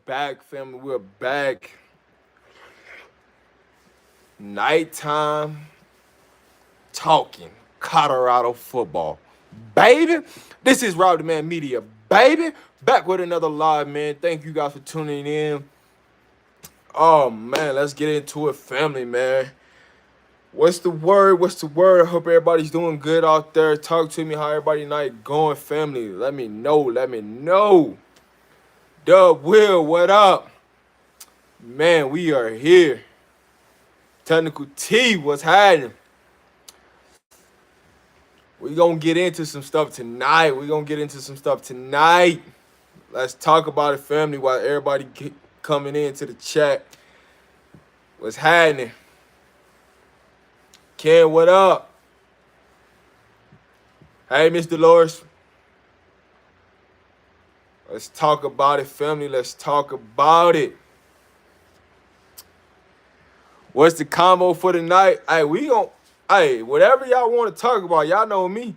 back, family. We're back. Nighttime talking Colorado football. Baby, this is Rob the Man Media. Baby, back with another live, man. Thank you guys for tuning in. Oh, man, let's get into it, family, man. What's the word? What's the word? I hope everybody's doing good out there. Talk to me how everybody night going, family. Let me know. Let me know. Dub Will, what up? Man, we are here. Technical T, what's happening? We gonna get into some stuff tonight. Let's talk about it, family, while everybody coming into the chat. What's happening? Ken, what up? Hey, Miss Dolores. Let's talk about it, family. Let's talk about it. What's the combo for tonight? Hey, whatever y'all want to talk about, y'all know me.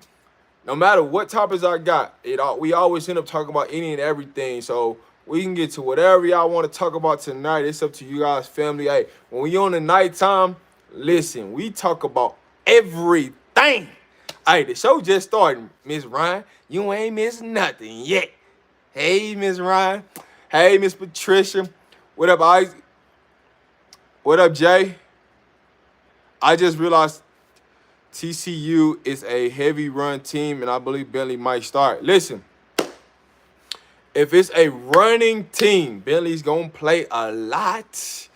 No matter what topics I got, we always end up talking about any and everything. So we can get to whatever y'all want to talk about tonight. It's up to you guys, family. Hey, when we on the nighttime, listen, we talk about everything. Hey, the show just started, Miss Ryan. You ain't missed nothing yet. Hey, Miss Ryan. Hey, Miss Patricia. What up, Isaac? What up, Jay? I just realized TCU is a heavy run team, and I believe Bentley might start. Listen, if it's a running team, Bentley's gonna play a lot.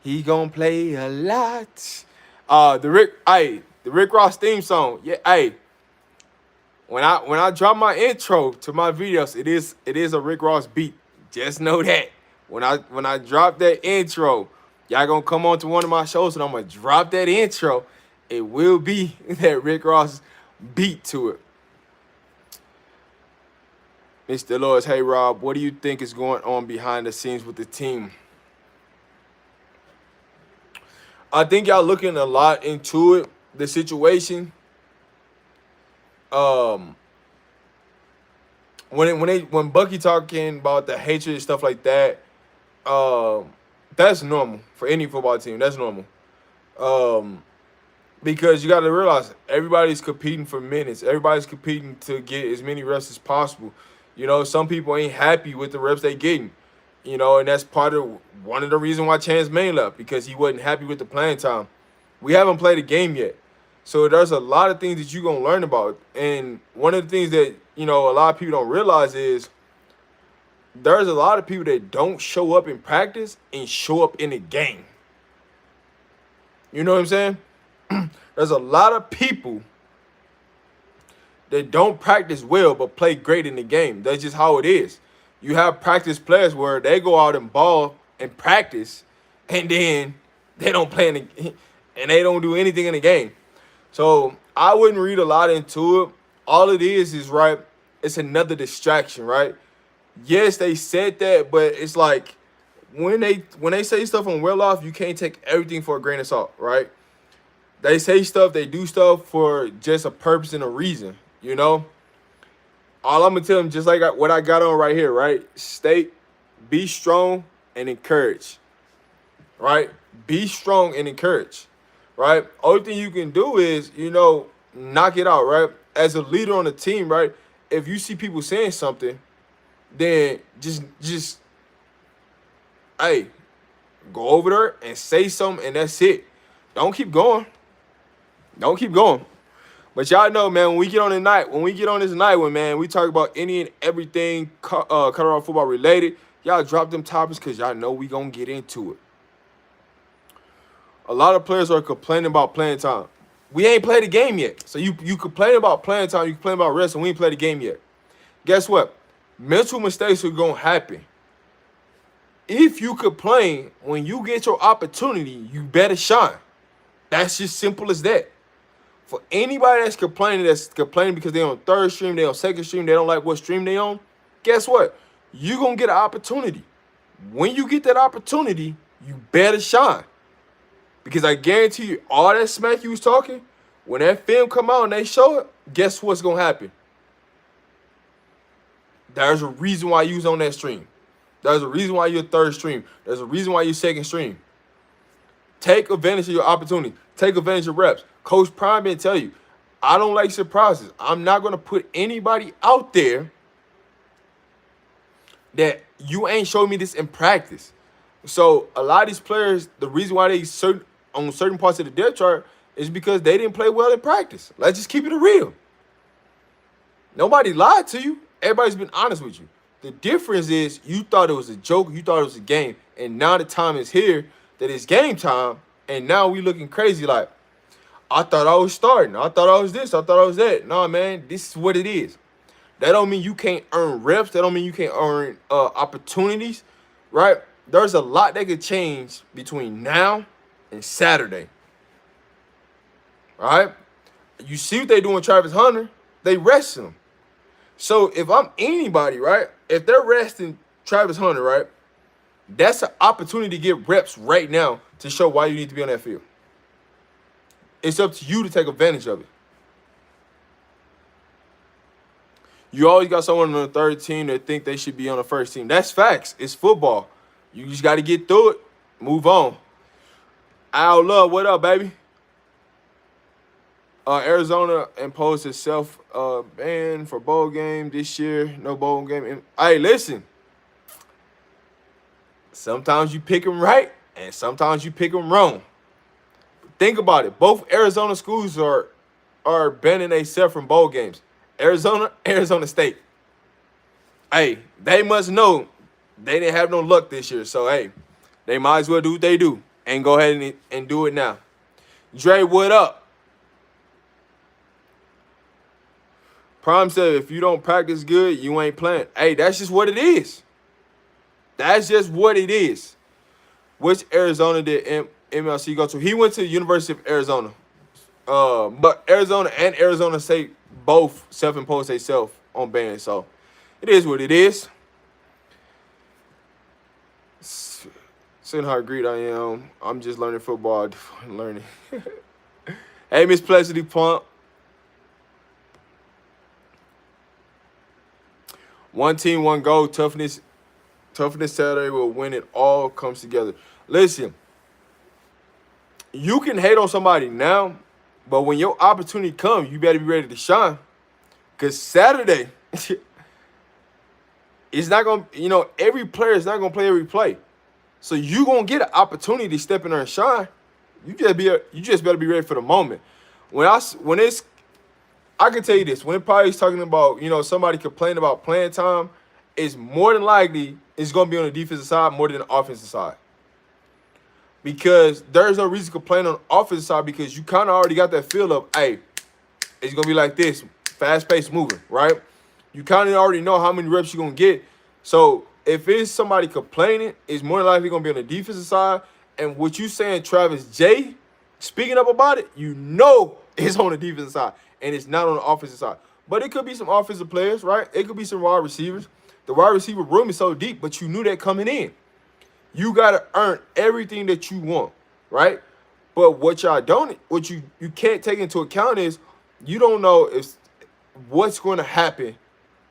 He gonna play a lot. The Rick Ross theme song. Yeah, hey. When I drop my intro to my videos, it is a Rick Ross beat. Just know that. When I drop that intro, y'all gonna come on to one of my shows and I'm gonna drop that intro. It will be that Rick Ross beat to it. Mr. Lewis, hey Rob, what do you think is going on behind the scenes with the team? I think y'all looking a lot into it, the situation. When Bucky talking about the hatred and stuff like that, that's normal for any football team. That's normal. Because you got to realize everybody's competing for minutes. Everybody's competing to get as many reps as possible. You know, some people ain't happy with the reps they getting. You know, and that's one of the reasons why Chance Main left, because he wasn't happy with the playing time. We haven't played a game yet. So there's a lot of things that you're going to learn about. And one of the things that, you know, a lot of people don't realize is there's a lot of people that don't show up in practice and show up in the game. You know what I'm saying? There's a lot of people that don't practice well but play great in the game. That's just how it is. You have practice players where they go out and ball and practice, and then they don't play and they don't do anything in the game. So I wouldn't read a lot into it. All it is right, it's another distraction, right? Yes, they said that, but it's like when they say stuff on Well Off, you can't take everything for a grain of salt, right? They say stuff, they do stuff for just a purpose and a reason, you know? All I'm going to tell them, just like what I got on right here, right? Be strong and encourage, right? Be strong and encourage, right? Only thing you can do is, you know, knock it out, right? As a leader on the team, right? If you see people saying something, then just, hey, go over there and say something, and that's it. Don't keep going. But y'all know, man, when we get on this night, man, we talk about any and everything Colorado football related, y'all drop them topics because y'all know we gonna get into it. A lot of players are complaining about playing time. We ain't played the game yet. So you complain about playing time, you complain about rest, and we ain't played the game yet. Guess what? Mental mistakes are gonna happen. If you complain, when you get your opportunity, you better shine. That's just simple as that. For anybody that's complaining because they on third stream, they on second stream, they don't like what stream they on, guess what? You gonna get an opportunity. When you get that opportunity, you better shine. Because I guarantee you, all that smack you was talking, when that film come out and they show it, guess what's gonna happen? There's a reason why you was on that stream. There's a reason why you're third stream. There's a reason why you're second stream. Take advantage of your opportunity. Take advantage of reps. Coach Prime didn't tell you, I don't like surprises. I'm not going to put anybody out there that you ain't showed me this in practice. So a lot of these players, the reason why they on certain parts of the depth chart is because they didn't play well in practice. Let's just keep it real. Nobody lied to you. Everybody's been honest with you. The difference is you thought it was a joke, you thought it was a game, and now the time is here that it's game time, and now we looking crazy like, I thought I was starting. I thought I was this. I thought I was that. Nah, man, this is what it is. That don't mean you can't earn reps. That don't mean you can't earn opportunities, right? There's a lot that could change between now and Saturday, right? You see what they doing, Travis Hunter? They resting him. So if I'm anybody, right, if they're resting Travis Hunter, right, that's an opportunity to get reps right now to show why you need to be on that field. It's up to you to take advantage of it. You always got someone on the third team that think they should be on the first team. That's facts. It's football. You just got to get through it. Move on. Al Love, what up, baby? Arizona imposed a self-ban for bowl game this year. No bowl game. Hey, listen. Sometimes you pick them right, and sometimes you pick them wrong. Think about it. Both Arizona schools are banning themselves from bowl games. Arizona State. Hey, they must know they didn't have no luck this year. So, hey, they might as well do what they do and go ahead and do it now. Dre, what up? Prime said, if you don't practice good, you ain't playing. Hey, that's just what it is. That's just what it is. Which Arizona did MLC go to? He went to the University of Arizona. But Arizona and Arizona State both self-imposed themselves on ban. So it is what it is. Seeing how great I am. I'm just learning football. Learning. Hey, Miss Pleasantly Pump. One team, one goal. Toughness Saturday will win. It all comes together. Listen, you can hate on somebody now, but when your opportunity comes, you better be ready to shine. Because Saturday, it's not going to, every player is not going to play every play. So you're going to get an opportunity to step in there and shine. You just better be ready for the moment. I can tell you this, when it probably is talking about, somebody complaining about playing time, it's more than likely it's going to be on the defensive side more than the offensive side. Because there's no reason to complain on the offensive side because you kind of already got that feel of, hey, it's going to be like this, fast-paced moving, right? You kind of already know how many reps you're going to get. So if it's somebody complaining, it's more than likely going to be on the defensive side. And what you saying, Travis J, speaking up about it, it's on the defensive side. And it's not on the offensive side. But it could be some offensive players, right? It could be some wide receivers. The wide receiver room is so deep, but you knew that coming in. You got to earn everything that you want, right? But what you can't take into account is you don't know what's going to happen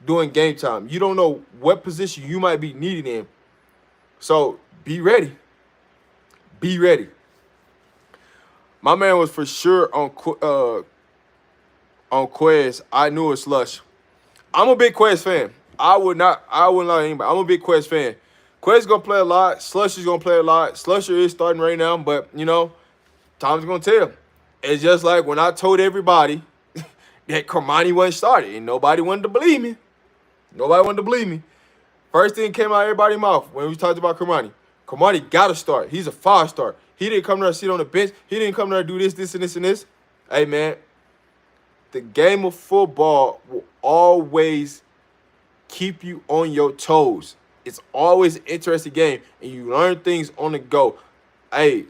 during game time. You don't know what position you might be needed in. So be ready. Be ready. My man was for sure on Quez. I knew it was Slush. I'm a big Quez fan. I wouldn't lie to anybody. I'm a big Quez fan. Quez is going to play a lot. Slush is going to play a lot. Slusher is starting right now, but, time's going to tell. It's just like when I told everybody that Cormani wasn't started, and nobody wanted to believe me. Nobody wanted to believe me. First thing came out of everybody's mouth when we talked about Cormani. Cormani got to start. He's a 5-star. He didn't come there and sit on the bench. He didn't come there and do this, this, and this, and this. Hey, man, the game of football will always keep you on your toes. It's always an interesting game, and you learn things on the go. Hey,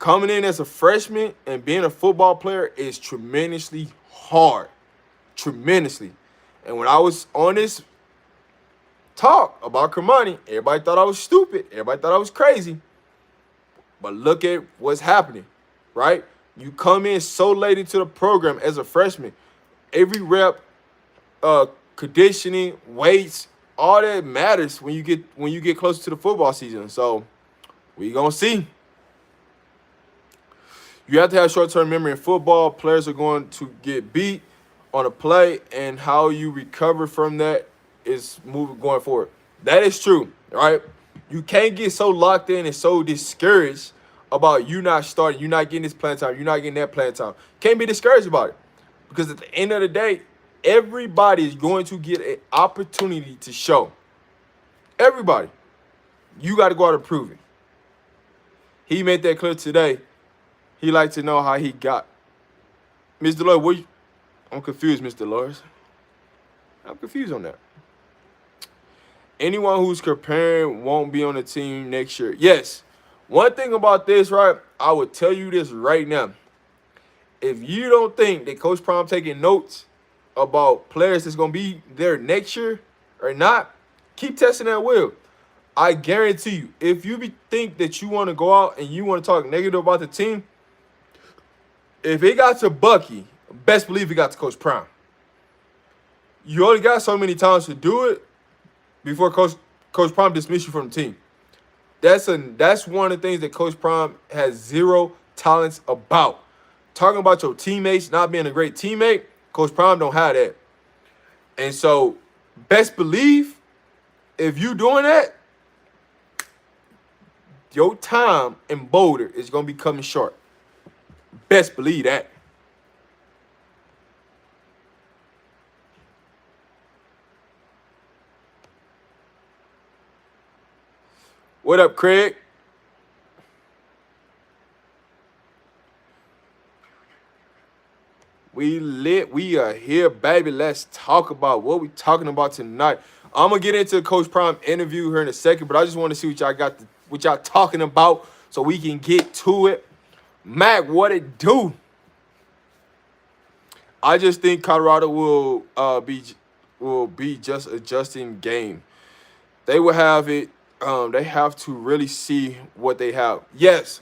coming in as a freshman and being a football player is tremendously hard. Tremendously. And when I was on this talk about Cormani, everybody thought I was stupid. Everybody thought I was crazy. But look at what's happening, right? You come in so late into the program as a freshman. Every rep, conditioning, weights, all that matters when you get closer to the football season. So we gonna see. You have to have short-term memory in football. Players are going to get beat on a play, and how you recover from that is moving going forward. That is true, right? You can't get so locked in and so discouraged about you not starting, you not getting this playing time, you're not getting that playing time. Can't be discouraged about it, because at the end of the day, everybody is going to get an opportunity to show. Everybody. You got to go out and prove it. He made that clear today. He liked to know how he got. Mr. Lloyd, I'm confused, Mr. Lawrence. I'm confused on that. Anyone who's comparing won't be on the team next year. Yes. One thing about this, right? I would tell you this right now. If you don't think that Coach Prime taking notes about players that's going to be there next year or not, keep testing that will. I guarantee you, if you think that you want to go out and you want to talk negative about the team, if it got to Bucky, best believe it got to Coach Prime. You only got so many times to do it before Coach Prime dismiss you from the team. That's one of the things that Coach Prime has zero tolerance about. Talking about your teammates not being a great teammate, Coach Prime don't have that. And so, best believe, if you doing that, your time in Boulder is going to be coming short. Best believe that. What up, Craig? We lit. We are here, baby. Let's talk about what we talking about tonight. I'm gonna get into the Coach Prime interview here in a second, but I just want to see what y'all talking about, so we can get to it. Mac, what it do? I just think Colorado will be just adjusting game. They will have it. They have to really see what they have. Yes,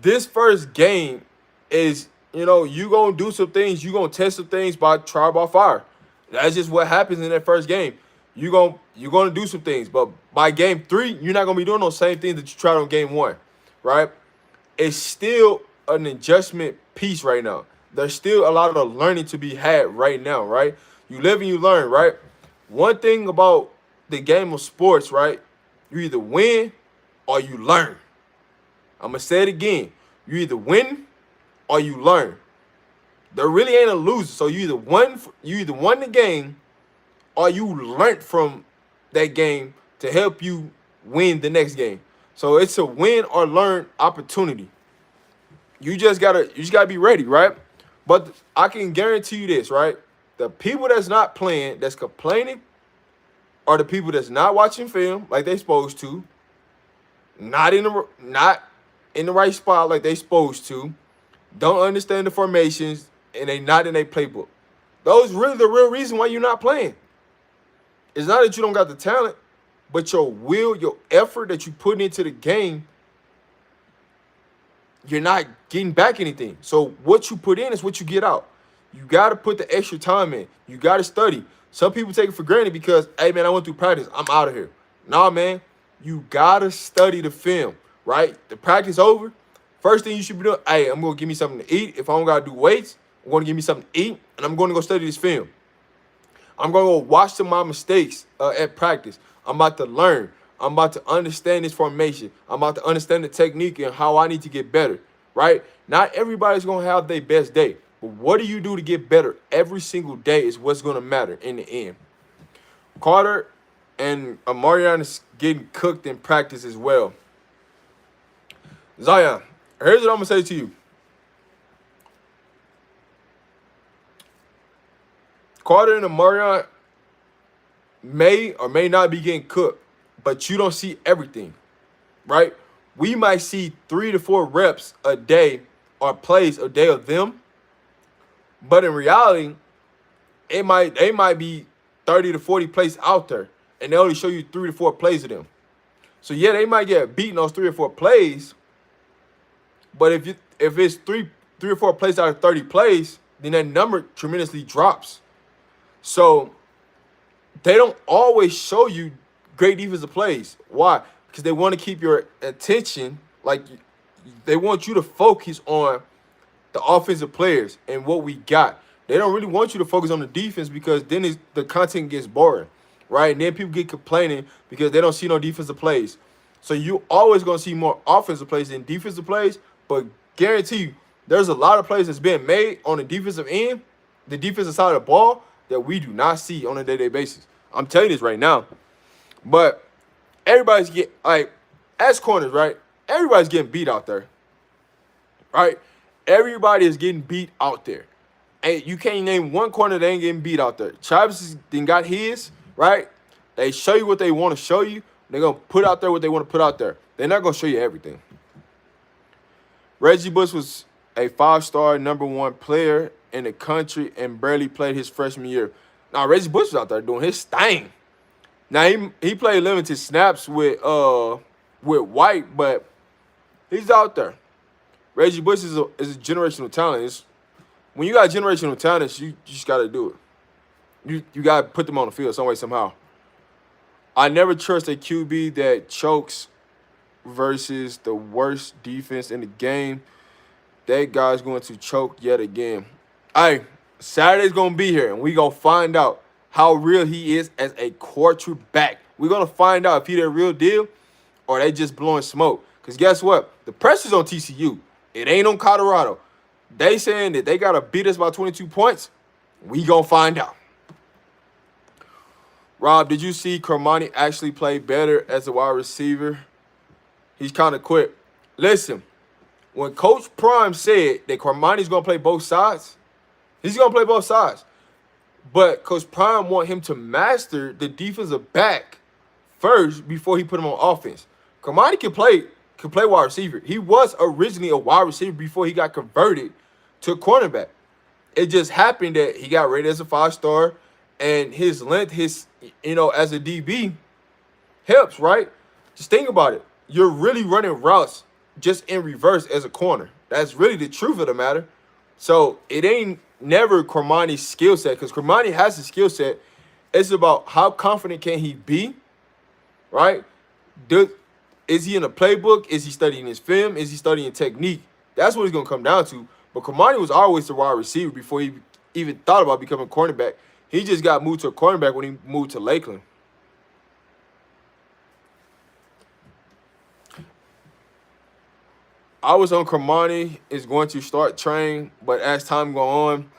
this first game is, you going to do some things. You going to test some things by trial by fire. That's just what happens in that first game. You're going to do some things. But by game 3, you're not going to be doing those same things that you tried on game 1, right? It's still an adjustment piece right now. There's still a lot of learning to be had right now, right? You live and you learn, right? One thing about the game of sports, right? You either win or you learn. I'm going to say it again. You either win or you learn. There really ain't a loser. So you either won the game or you learned from that game to help you win the next game. So it's a win or learn opportunity. You just gotta be ready, right? But I can guarantee you this, right? The people that's not playing, that's complaining, are the people that's not watching film like they supposed to, not in the right spot like they supposed to, don't understand the formations, and they not in their playbook. Those really the real reason why you're not playing. It's not that you don't got the talent, but your will, your effort that you put into the game, you're not getting back anything. So what you put in is what you get out. You got to put the extra time in. You got to study. Some people take it for granted because, hey, man, I went through practice. I'm out of here. Nah, man, you got to study the film, right? The practice over. First thing you should be doing, hey, I'm going to give me something to eat. If I don't got to do weights, I'm going to give me something to eat, and I'm going to go study this film. I'm going to go watch some of my mistakes at practice. I'm about to learn. I'm about to understand this formation. I'm about to understand the technique and how I need to get better, right? Not everybody's going to have their best day. But what do you do to get better every single day is what's going to matter in the end. Carter and Amarion is getting cooked in practice as well. Zion, here's what I'm going to say to you. Carter and Amarion may or may not be getting cooked, but you don't see everything, right? We might see 3 to 4 reps a day or plays a day of them, but in reality, they might be 30 to 40 plays out there, and they only show you 3 to 4 plays of them. So yeah, they might get beaten those 3 or 4 plays, but if it's three or 4 plays out of 30 plays, then that number tremendously drops. So they don't always show you great defensive plays. Why? Because they want to keep your attention, like they want you to focus on the offensive players and what we got. They don't really want you to focus on the defense because then the content gets boring, right? And then people get complaining because they don't see no defensive plays. So you always gonna see more offensive plays than defensive plays, but guarantee you, there's a lot of plays that's being made on the defensive end, the defensive side of the ball, that we do not see on a day-to-day basis. I'm telling you this right now. But everybody's getting, like, as corners, right? Everybody's getting beat out there, right? Everybody is getting beat out there. And you can't name one corner that ain't getting beat out there. Travis then got his, right? They show you what they want to show you. They're going to put out there what they want to put out there. They're not going to show you everything. Reggie Bush was a 5-star #1 player in the country and barely played his freshman year. Now, Reggie Bush was out there doing his thing. Now, he played limited snaps with White, but he's out there. Reggie Bush is a generational talent. When you got generational talents, you just got to do it. You got to put them on the field some way, somehow. I never trust a QB that chokes versus the worst defense in the game. That guy's going to choke yet again. Hey, Saturday's going to be here, and we're going to find out how real he is as a quarterback. We're going to find out if he's the real deal or they just blowing smoke. Because guess what? The pressure's on TCU. It ain't on Colorado. They saying that they got to beat us by 22 points. We going to find out. Rob, did you see Cormani actually play better as a wide receiver? He's kind of quick. Listen, when Coach Prime said that Cormani's going to play both sides, he's going to play both sides. But Coach Prime want him to master the defensive back first before he put him on offense. Cormani can play wide receiver. He was originally a wide receiver before he got converted to a cornerback. It just happened that he got rated as a 5-star, and his length, as a DB, helps, right? Just think about it. You're really running routes just in reverse as a corner. That's really the truth of the matter. So it ain't never Cormani's skill set, because Cormani has a skill set. It's about how confident can he be, right? Is he in a playbook? Is he studying his film? Is he studying technique? That's what he's going to come down to. But Cormani was always the wide receiver before he even thought about becoming a cornerback. He just got moved to a cornerback when he moved to Lakeland. I was on Cormani is going to start training, but as time go on,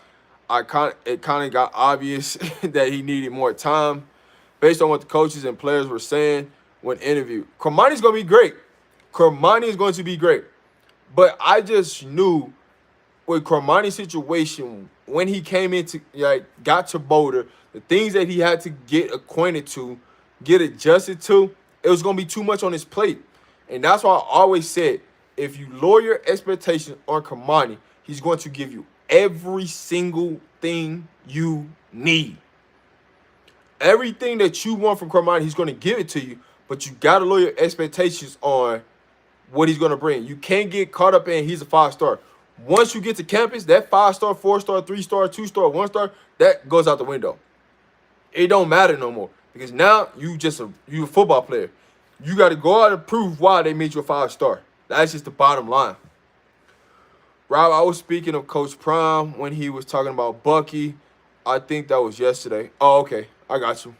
it kind of got obvious that he needed more time based on what the coaches and players were saying when interviewed. Cormani's going to be great. Cormani is going to be great. But I just knew with Cormani's situation, when he came into, got to Boulder, the things that he had to get acquainted to, get adjusted to, it was going to be too much on his plate. And that's why I always said, if you lower your expectations on Cormani, he's going to give you every single thing you need. Everything that you want from Cormani, he's going to give it to you, but you got to lower your expectations on what he's going to bring. You can't get caught up in he's a 5-star. Once you get to campus, that 5-star, 4-star, 3-star, 2-star, 1-star, that goes out the window. It don't matter no more, because now you a football player. You got to go out and prove why they made you a 5-star. That's just the bottom line. Rob, I was speaking of Coach Prime when he was talking about Bucky. I think that was yesterday. Oh, okay. I got you.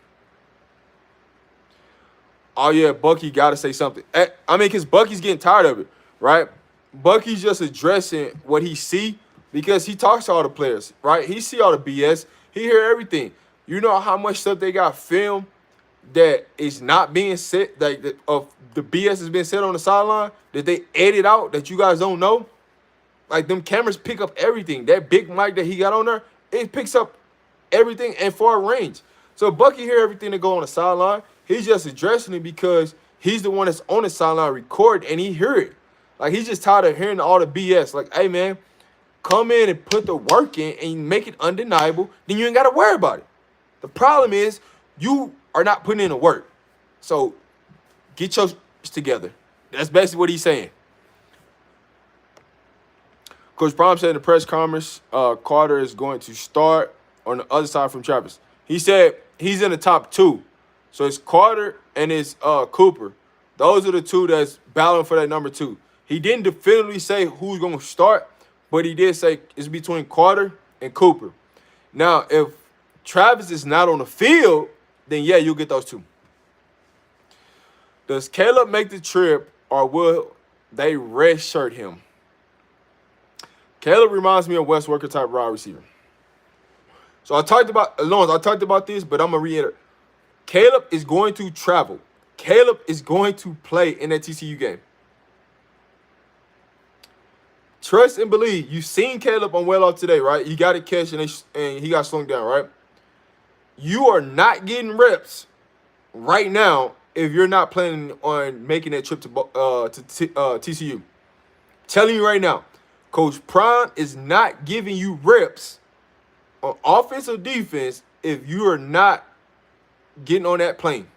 Oh, yeah, Bucky got to say something. Because Bucky's getting tired of it, right? Bucky's just addressing what he see because he talks to all the players, right? He see all the BS. He hear everything. You know how much stuff they got filmed that is not being said, of the BS has been said on the sideline that they edit out that you guys don't know? Like, them cameras pick up everything. That big mic that he got on there, it picks up everything and far range. So Bucky hear everything that go on the sideline. He's just addressing it because he's the one that's on the sideline recording, and he hear it. Like, he's just tired of hearing all the BS. Like, hey, man, come in and put the work in and make it undeniable. Then you ain't got to worry about it. The problem is you are not putting in the work. So get your together. That's basically what he's saying. Coach Prime said in the press conference, Carter is going to start on the other side from Travis. He said he's in the top two. So it's Carter and it's Cooper. Those are the two that's battling for that number two. He didn't definitively say who's going to start, but he did say it's between Carter and Cooper. Now, if Travis is not on the field, then yeah, you'll get those two. Does Caleb make the trip, or will they redshirt him? Caleb reminds me of Wes Welker type wide receiver. So I talked about this, but I'm gonna reiterate. Caleb is going to travel. Caleb is going to play in that TCU game. Trust and believe. You've seen Caleb on Well Off today, right? He got a catch and he got slung down, right? You are not getting reps right now if you're not planning on making that trip to TCU. Telling you right now, Coach Prime is not giving you reps on offense or defense if you are not getting on that plane.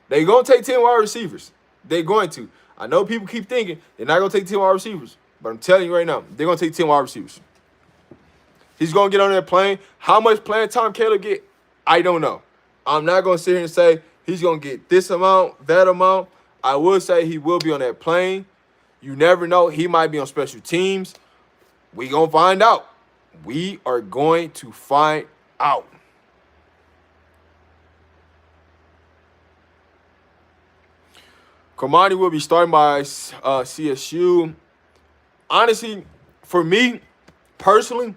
They're going to take 10 wide receivers. They're going to. I know people keep thinking they're not going to take 10 wide receivers, but I'm telling you right now, they're going to take 10 wide receivers. He's going to get on that plane. How much playing time Caleb get? I don't know. I'm not going to sit here and say he's going to get this amount, that amount. I will say he will be on that plane. You never know. He might be on special teams. We going to find out. We are going to find out. Kamani will be starting by CSU. Honestly, for me, personally,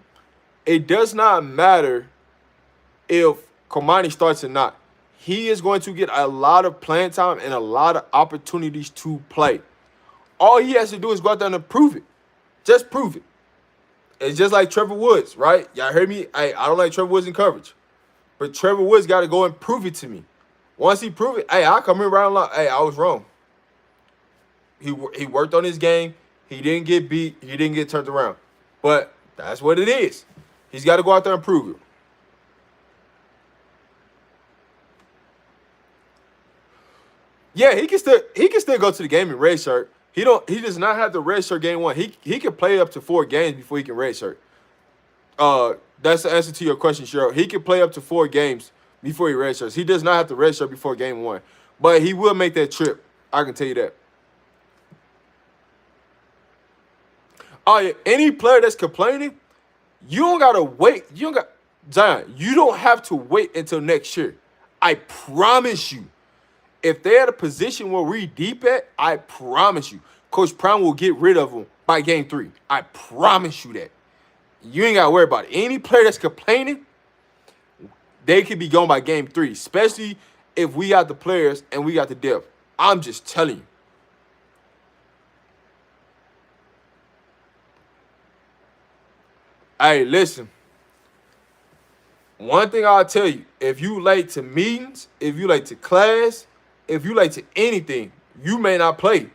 it does not matter if Kamani starts or not. He is going to get a lot of playing time and a lot of opportunities to play. All he has to do is go out there and prove it. Just prove it. It's just like Trevor Woods, right? Y'all heard me? I don't like Trevor Woods in coverage. But Trevor Woods got to go and prove it to me. Once he prove it, I'll come in around like, I was wrong. He worked on his game. He didn't get beat. He didn't get turned around. But that's what it is. He's got to go out there and prove it. Yeah, he can still go to the game in red shirt. He does not have the red shirt game one. He can play up to 4 games before he can red shirt. That's the answer to your question, Cheryl. He can play up to 4 games before he red shirts. He does not have to red shirt before game 1. But he will make that trip. I can tell you that. Oh yeah, any player that's complaining, you don't gotta wait. Zion, you don't have to wait until next year. I promise you. If they're at a position where we deep at, I promise you, Coach Prime will get rid of them by game 3. I promise you that. You ain't got to worry about it. Any player that's complaining, they could be gone by game 3, especially if we got the players and we got the depth. I'm just telling you. Hey, listen. One thing I'll tell you, if you late to meetings, if you late to class, if you late to anything, you may not play.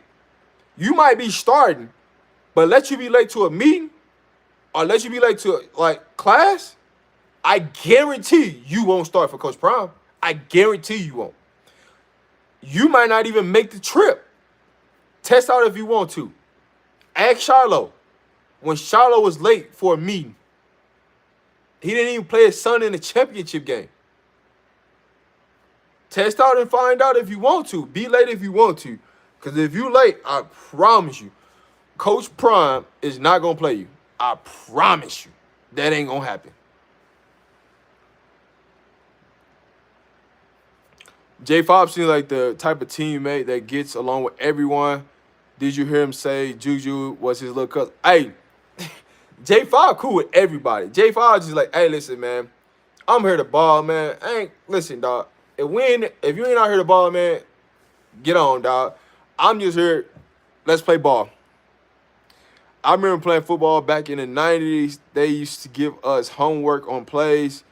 You might be starting, but let you be late to a meeting or let you be late to class, I guarantee you won't start for Coach Prime. I guarantee you won't. You might not even make the trip. Test out if you want to. Ask Shiloh. When Shiloh was late for a meeting, he didn't even play his son in the championship game. Test out and find out if you want to. Be late if you want to. Because if you late, I promise you, Coach Prime is not going to play you. I promise you. That ain't going to happen. Jay Fobb seems like the type of teammate that gets along with everyone. Did you hear him say Juju was his little cousin? Hey, Jay Fobb cool with everybody. Jay Fobb just like, hey, listen, man. I'm here to ball, man. Listen, dog. If you ain't out here to ball, man, get on, dog. I'm just here. Let's play ball. I remember playing football back in the 90s. They used to give us homework on plays.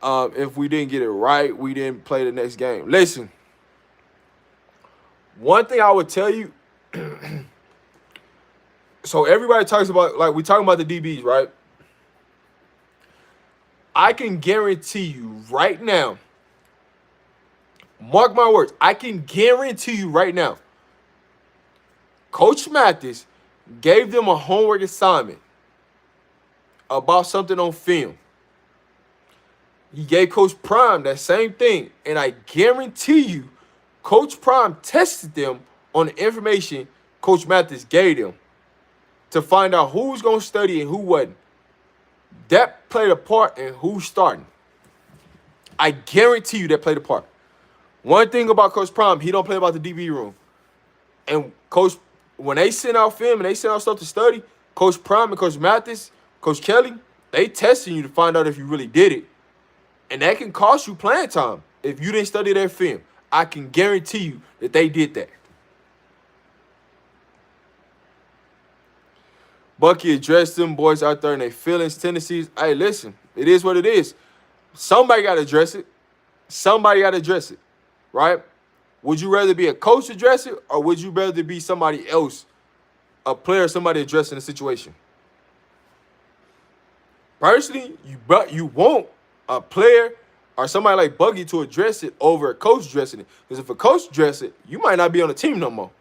If we didn't get it right, we didn't play the next game. Listen, one thing I would tell you, so everybody talks about, we talking about the DBs, right? I can guarantee you right now, mark my words, I can guarantee you right now, Coach Mathis gave them a homework assignment about something on film. He gave Coach Prime that same thing. And I guarantee you, Coach Prime tested them on the information Coach Mathis gave them to find out who was going to study and who wasn't. That played a part in who's starting. I guarantee you that played a part. One thing about Coach Prime, he don't play about the DB room. And Coach, when they send out film and they send out stuff to study, Coach Prime and Coach Mathis, Coach Kelly, they testing you to find out if you really did it. And that can cost you playing time if you didn't study their film. I can guarantee you that they did that. Bucky addressed them boys out there and their feelings, tendencies. Hey, listen, it is what it is. Somebody got to address it. Somebody got to address it, right? Would you rather be a coach to address it, or would you rather be somebody else, a player, somebody addressing the situation? Personally, you want a player or somebody like Buggy to address it over a coach addressing it. Because if a coach address it, you might not be on the team no more.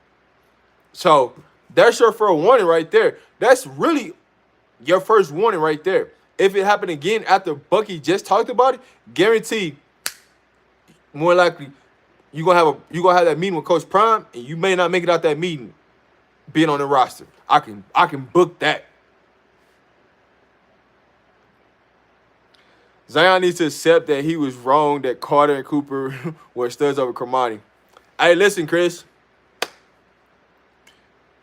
So that's your first warning right there. That's really your first warning right there. If it happened again after Bucky just talked about it, guaranteed, more likely, you're gonna have that meeting with Coach Prime, and you may not make it out that meeting being on the roster. I can book that. Zion needs to accept that he was wrong, that Carter and Cooper were studs over Cormani. Hey, listen, Chris.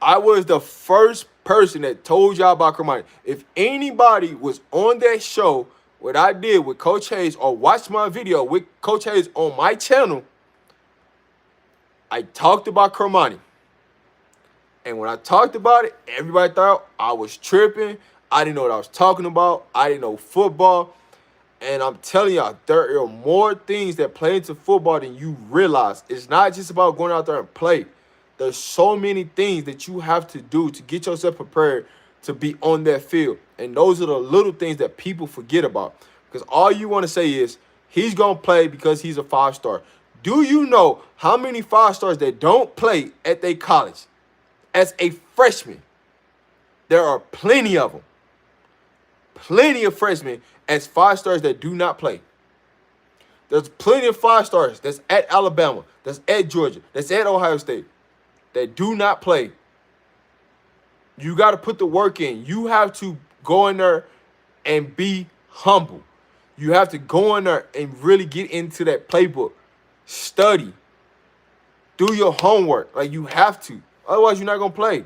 I was the first person that told y'all about Cormani. If anybody was on that show, what I did with Coach Hayes, or watched my video with Coach Hayes on my channel, I talked about Cormani. And when I talked about it, everybody thought I was tripping. I didn't know what I was talking about. I didn't know football. And I'm telling y'all, there are more things that play into football than you realize. It's not just about going out there and play. There's so many things that you have to do to get yourself prepared to be on that field. And those are the little things that people forget about. Because all you want to say is, he's going to play because he's a 5-star. Do you know how many 5-stars that don't play at their college as a freshman? There are plenty of them. Plenty of freshmen as 5-stars that do not play. There's plenty of 5-stars that's at Alabama, that's at Georgia, that's at Ohio State, that do not play. You got to put the work in. You have to go in there and be humble. You have to go in there and really get into that playbook. Study. Do your homework. Like, you have to. Otherwise, you're not going to play.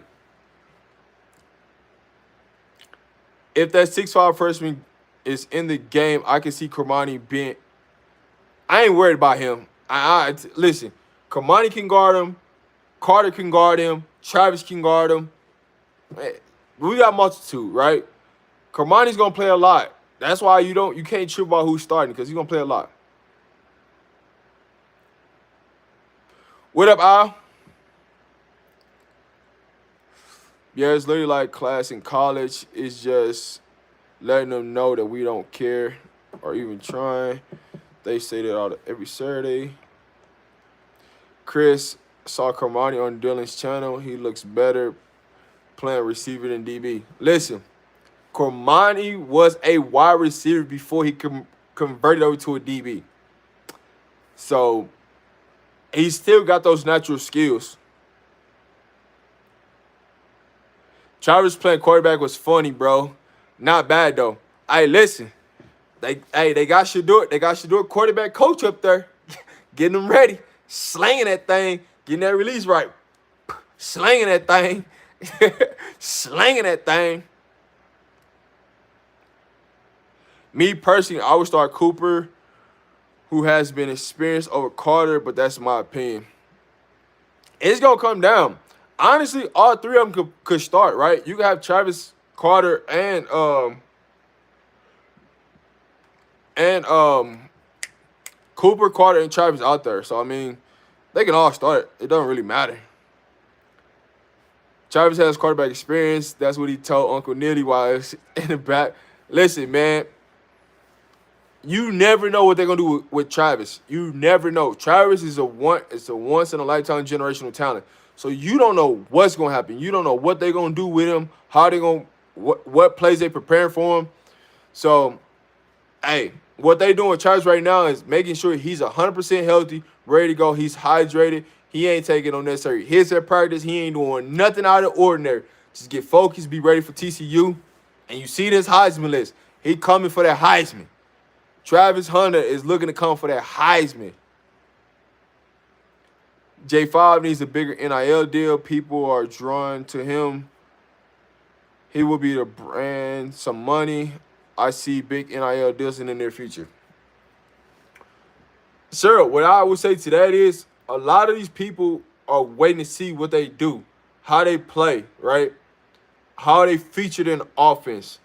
If that 6'5" freshman is in the game, I can see Cormani being... I ain't worried about him. Listen, Cormani can guard him. Carter can guard him. Travis can guard him. Man, we got multitude, right? Cormani's going to play a lot. That's why you can't trip about who's starting, because he's going to play a lot. What up, Al? Yeah, it's literally like class in college. It's just letting them know that we don't care or even trying. They say that every Saturday. Chris saw Cormani on Dylan's channel. He looks better playing receiver than DB. Listen, Cormani was a wide receiver before he converted over to a DB. So he still got those natural skills. Travis playing quarterback was funny, bro. Not bad, though. Hey, listen. They got Shedeur. They got Shedeur quarterback coach up there. Getting them ready. Slanging that thing. Getting that release right. Slanging that thing. Slanging that thing. Me personally, I would start Cooper, who has been experienced, over Carter, but that's my opinion. It's going to come down. Honestly, all three of them could start, right? You can have Travis, Carter, and Cooper, Carter, and Travis out there. So, I mean, they can all start. It doesn't really matter. Travis has quarterback experience. That's what he told Uncle Nitty while he was in the back. Listen, man, you never know what they're going to do with Travis. You never know. Travis is a once-in-a-lifetime generational talent. So you don't know what's going to happen. You don't know what they're going to do with him, how they're going to, what plays they preparing for him. So, hey, what they doing with Travis right now is making sure he's 100% healthy, ready to go. He's hydrated. He ain't taking no necessary hits at practice. He ain't doing nothing out of the ordinary. Just get focused, be ready for TCU. And you see this Heisman list. He coming for that Heisman. Travis Hunter is looking to come for that Heisman. J5 needs a bigger NIL deal. People are drawn to him. He will be the brand, some money. I see big NIL deals in the near future. Sir, what I would say to that is a lot of these people are waiting to see what they do, how they play, right? How they featured in offense.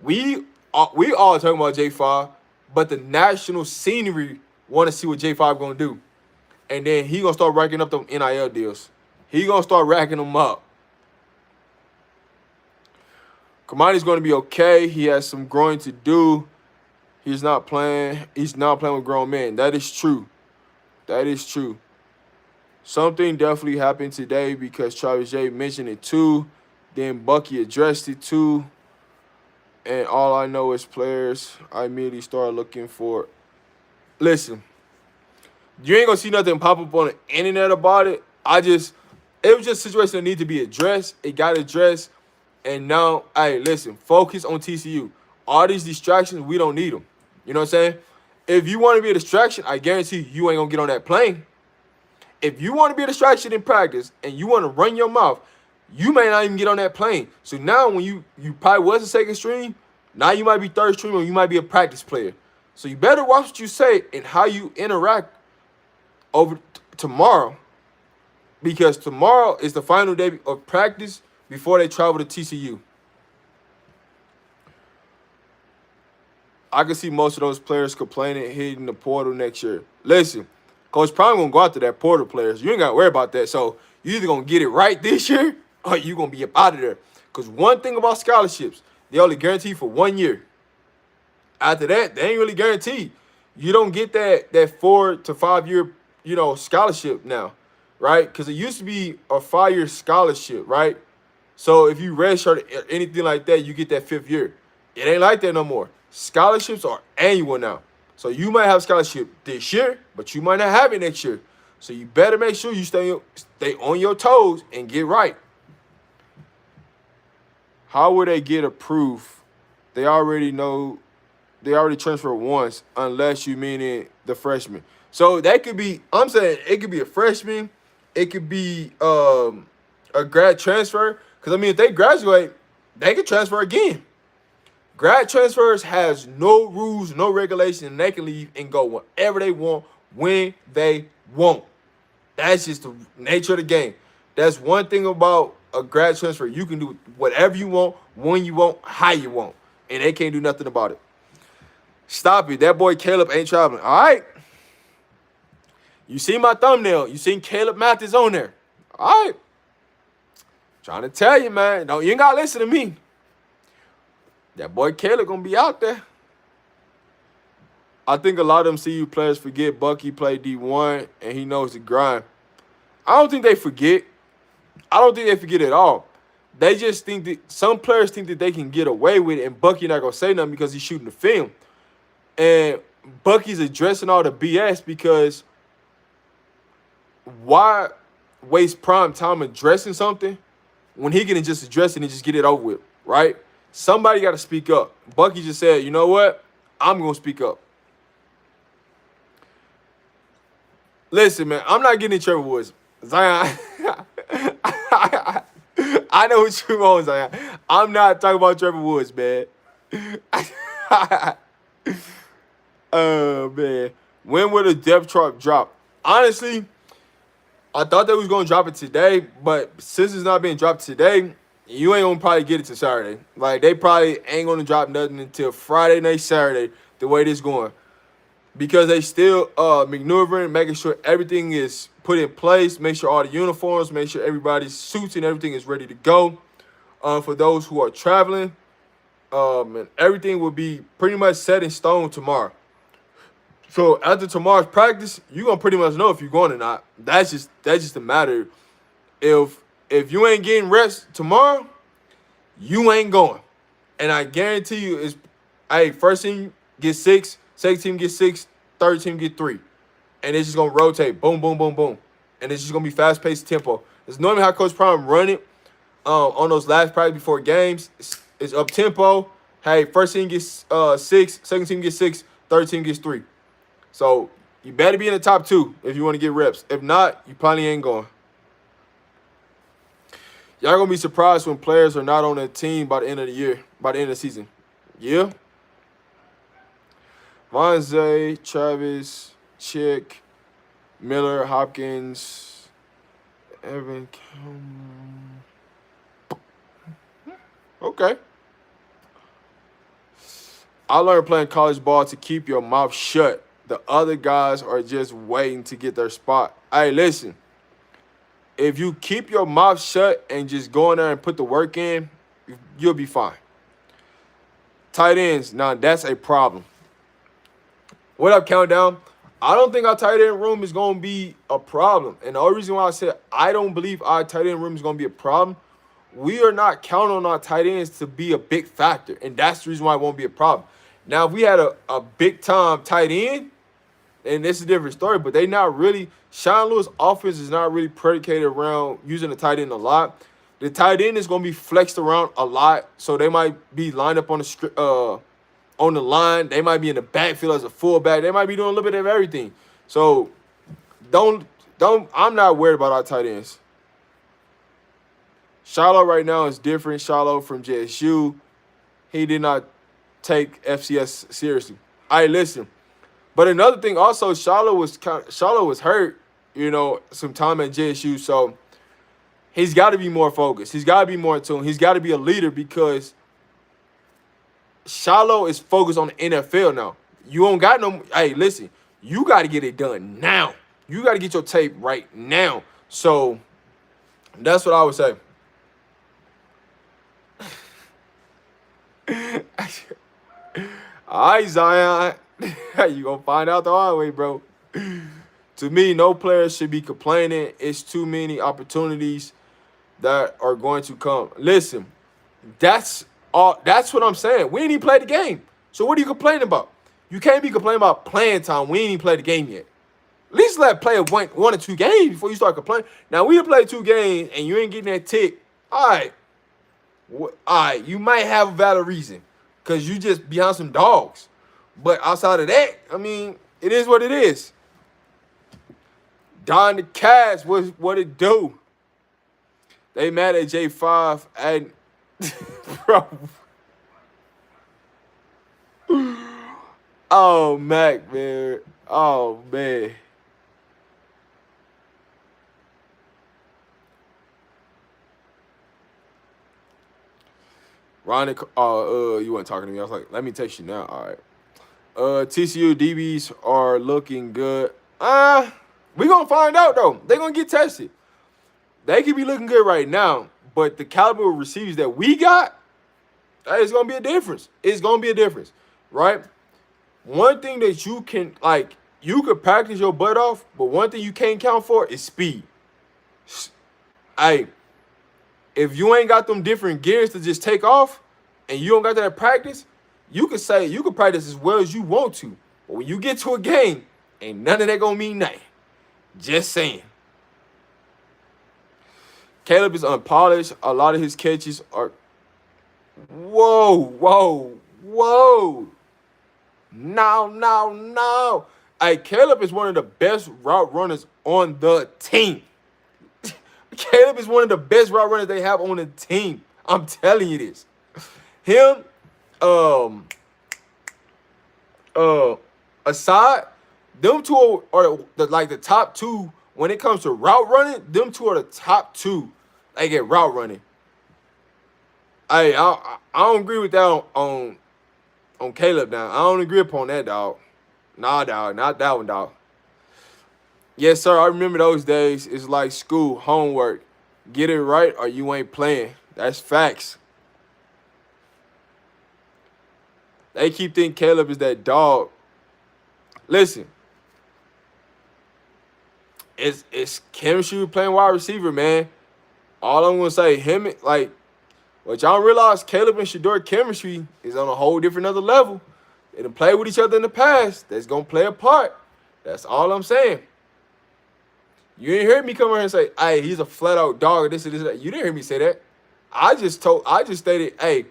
We all talking about J5, but the national scenery want to see what J5 gonna do. And then he gonna start racking up them NIL deals. He gonna start racking them up. Kamani's gonna be okay. He has some growing to do. He's not playing with grown men. That is true. That is true. Something definitely happened today because Travis J mentioned it too. Then Bucky addressed it too. And all I know is players, I immediately started looking for. Listen, you ain't gonna see nothing pop up on the internet about it. It was just a situation that need to be addressed. It got addressed. And now, hey, listen, focus on TCU. All these distractions, we don't need them. You know what I'm saying? If you want to be a distraction, I guarantee you ain't going to get on that plane. If you want to be a distraction in practice and you want to run your mouth, you may not even get on that plane. So now when you probably was a second string, now you might be third string or you might be a practice player. So you better watch what you say and how you interact over tomorrow, because tomorrow is the final day of practice before they travel to TCU. I can see most of those players complaining hitting the portal next year. Listen, Coach Prime going to go after that portal players. You ain't got to worry about that. So you either going to get it right this year or you going to be up out of there. Because one thing about scholarships, they only guarantee for 1 year. After that, they ain't really guaranteed. You don't get that 4 to 5 year, scholarship now, right? Because it used to be a 5-year scholarship, right? So if you redshirt or anything like that, you get that 5th year. It ain't like that no more. Scholarships are annual now. So you might have a scholarship this year, but you might not have it next year. So you better make sure you stay on your toes and get right. How will they get approved? They already transferred once, unless you mean the freshman. So that could be, I'm saying it could be a freshman. It could be a grad transfer. Because, if they graduate, they can transfer again. Grad transfers has no rules, no regulations, and they can leave and go wherever they want, when they want. That's just the nature of the game. That's one thing about a grad transfer. You can do whatever you want, when you want, how you want. And they can't do nothing about it. Stop it. That boy Caleb ain't traveling. All right? You see my thumbnail. You seen Caleb Mathis on there. All right? Trying to tell you, man. You ain't got to listen to me. That boy Caleb going to be out there. I think a lot of them CU players forget Bucky played D1 and he knows the grind. I don't think they forget. I don't think they forget at all. They just think that some players think that they can get away with it and Bucky not going to say nothing because he's shooting the film. And Bucky's addressing all the BS because why waste prime time addressing something when he can just address it and just get it over with, right? Somebody got to speak up. Bucky just said, you know what? I'm going to speak up. Listen, man, I'm not getting in Trevor Woods. Zion, I know what you want, Zion. I'm not talking about Trevor Woods, man. Oh, man. When will the depth chart drop? Honestly, I thought they was going to drop it today, but since it's not being dropped today, you ain't going to probably get it to Saturday. Like, they probably ain't going to drop nothing until Friday, next Saturday, the way this going. Because they still maneuvering, making sure everything is put in place, make sure all the uniforms, make sure everybody's suits and everything is ready to go. For those who are traveling, and everything will be pretty much set in stone tomorrow. So after tomorrow's practice, you're gonna pretty much know if you're going or not. That's just a matter. If you ain't getting reps tomorrow, you ain't going. And I guarantee you, first team get 6, second team gets 6, third team get 3. And it's just going to rotate. Boom, boom, boom, boom. And it's just going to be fast-paced tempo. It's normally how Coach Prime run it on those last practice before games. It's up-tempo. Hey, first team gets 6, second team gets 6, third team gets 3. So you better be in the top 2 if you want to get reps. If not, you probably ain't going. Y'all going to be surprised when players are not on a team by the end of the year, by the end of the season. Yeah. Vontae, Travis, Chick, Miller, Hopkins, Evan. Okay. I learned playing college ball to keep your mouth shut. The other guys are just waiting to get their spot. Hey, listen. If you keep your mouth shut and just go in there and put the work in, you'll be fine. Tight ends, now that's a problem. What up, Countdown? I don't think our tight end room is going to be a problem. And the only reason why I said I don't believe our tight end room is going to be a problem, we are not counting on our tight ends to be a big factor. And that's the reason why it won't be a problem. Now, if we had a big-time tight end, and this is a different story, but they not really – Sean Lewis' offense is not really predicated around using the tight end a lot. The tight end is going to be flexed around a lot, so they might be lined up on the line. They might be in the backfield as a fullback. They might be doing a little bit of everything. So I'm not worried about our tight ends. Shiloh right now is different. Shiloh from JSU, he did not take FCS seriously. Listen. But another thing also, Shiloh was hurt, some time at JSU. So he's got to be more focused. He's got to be more in tune. He's got to be a leader because Shiloh is focused on the NFL now. You don't got no – hey, listen, you got to get it done now. You got to get your tape right now. So that's what I would say. All right, Zion. You going to find out the hard way, bro. To me, no player should be complaining. It's too many opportunities that are going to come. Listen, that's what I'm saying. We ain't even played the game. So what are you complaining about? You can't be complaining about playing time. We ain't even played the game yet. At least let player one or 2 games before you start complaining. Now, we done played 2 games and you ain't getting that tick. All right, you might have a valid reason because you just behind some dogs. But outside of that, I mean, it is what it is. Don the Cats, what it do? They mad at J5 and bro. Oh, Mac, man. Oh, man. Ronnie, you weren't talking to me. I was like, let me text you now. All right. TCU DBs are looking good. We gonna find out though. They gonna get tested. They could be looking good right now, but the caliber of receivers that we got, it's gonna be a difference. It's gonna be a difference, right? One thing that you can you could practice your butt off, but one thing you can't count for is speed. If you ain't got them different gears to just take off, and you don't got that practice, you could practice as well as you want to. But when you get to a game, ain't none of that gonna mean nothing. Just saying. Caleb is unpolished. A lot of his catches are. Whoa. No. Caleb is one of the best route runners on the team. Caleb is one of the best route runners they have on the team. I'm telling you this. Him, aside, them two are the top 2 when it comes to route running. Them 2 are the top 2 at route running. I don't agree with that on Caleb now. I don't agree upon that, dog. Nah, dog, not that one, dog. Yes, sir, I remember those days. It's like school, homework. Get it right or you ain't playing. That's facts. They keep thinking Caleb is that dog. Listen, it's chemistry playing wide receiver, man. All I'm gonna say, what y'all realize, Caleb and Shedeur chemistry is on a whole different other level. They done played with each other in the past. That's gonna play a part. That's all I'm saying. You didn't hear me come here and say, "Hey, he's a flat out dog," or this and this. That. You didn't hear me say that. I just stated, "Hey,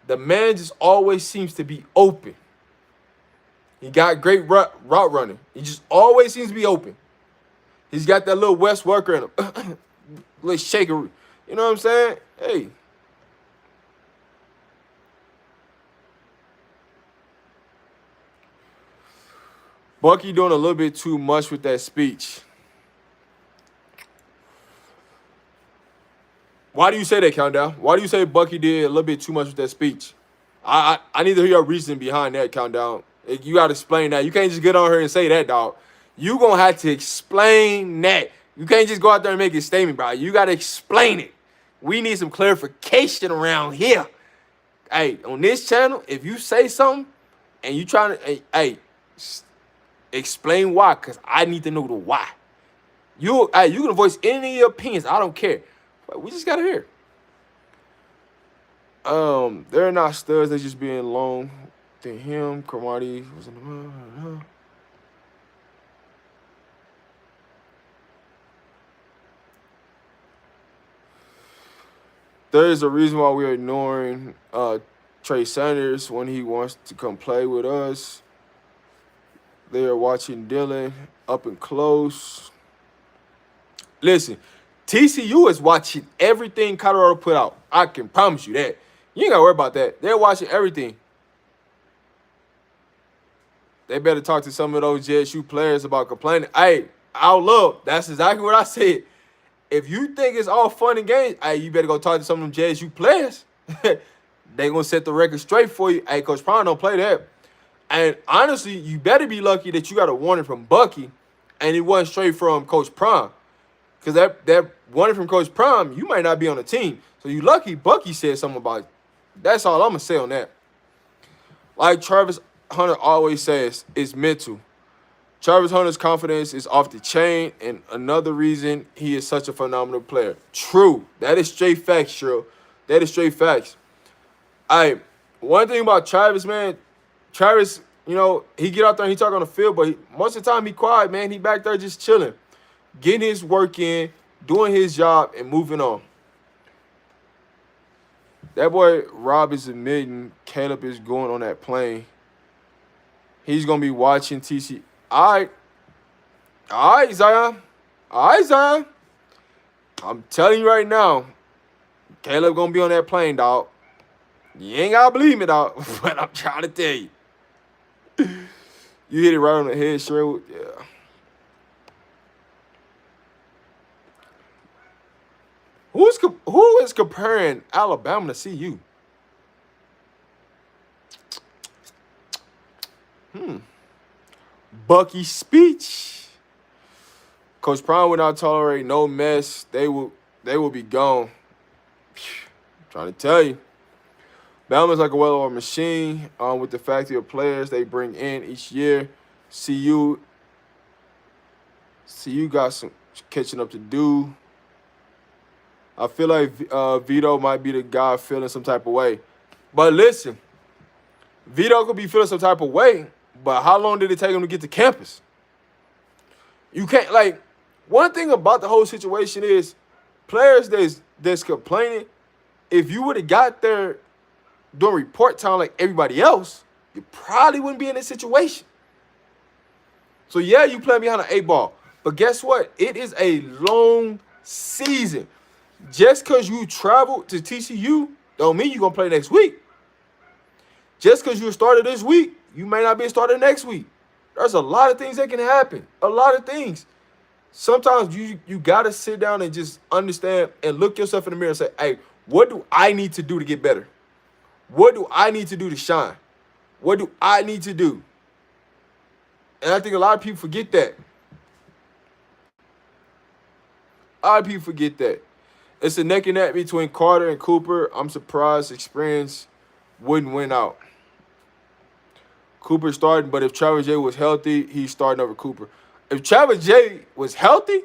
the man just always seems to be open. He got great route running. He just always seems to be open. He's got that little West Worker in him, little shaker. You know what I'm saying? Hey." Bucky doing a little bit too much with that speech. Why do you say that, Countdown? Why do you say Bucky did a little bit too much with that speech? I need to hear your reason behind that, Countdown. You got to explain that. You can't just get on here and say that, dog. You going to have to explain that. You can't just go out there and make a statement, bro. You got to explain it. We need some clarification around here. Hey, on this channel, if you say something and you trying to, hey, explain why, because I need to know the why. You can voice any of your opinions. I don't care. But we just got to hear. They're not studs. They're just being loaned to him. Cromartie was in the... There is a reason why we're ignoring Trey Sanders when he wants to come play with us. They are watching Dylan up and close. Listen, TCU is watching everything Colorado put out. I can promise you that. You ain't got to worry about that. They're watching everything. They better talk to some of those JSU players about complaining. Hey, out love. That's exactly what I said. If you think it's all fun and games, hey, you better go talk to some of them JSU players. They gonna set the record straight for you. Hey, Coach Prime don't play that. And honestly, you better be lucky that you got a warning from Bucky and it wasn't straight from Coach Prime. Because that warning from Coach Prime, you might not be on the team. So you lucky Bucky said something about it. That's all I'm gonna say on that. Like Travis Hunter always says, it's mental. Travis Hunter's confidence is off the chain, and another reason he is such a phenomenal player. True. That is straight facts, Shrew. That is straight facts. One thing about Travis, man, Travis, he get out there and he talk on the field, but most of the time he quiet, man. He back there just chilling, getting his work in, doing his job, and moving on. That boy Rob is admitting Caleb is going on that plane. He's going to be watching TC. All right, Zion. I'm telling you right now, Caleb going to be on that plane, dog. You ain't got to believe me, dog, but I'm trying to tell you. You hit it right on the head, Sherwood. Yeah. Who is comparing Alabama to CU? Bucky's speech. Coach Prime would not tolerate no mess. They will be gone. I'm trying to tell you. Bama's like a well-oiled machine with the factory of players they bring in each year. CU got some catching up to do. I feel like Vito might be the guy feeling some type of way. But listen, Vito could be feeling some type of way, but how long did it take him to get to campus? You can't, one thing about the whole situation is players that's complaining, if you would have got there during report time like everybody else, you probably wouldn't be in this situation. So, yeah, you playing behind an 8-ball. But guess what? It is a long season. Just because you travel to TCU don't mean you're going to play next week. Just because you started this week, you may not be started next week. There's a lot of things that can happen. A lot of things. Sometimes you got to sit down and just understand and look yourself in the mirror and say, hey, what do I need to do to get better? What do I need to do to shine? What do I need to do? And I think a lot of people forget that. A lot of people forget that. It's a neck and neck between Carter and Cooper. I'm surprised Experience wouldn't win out. Cooper starting, but if Travis J was healthy, he's starting over Cooper. If Travis J was healthy,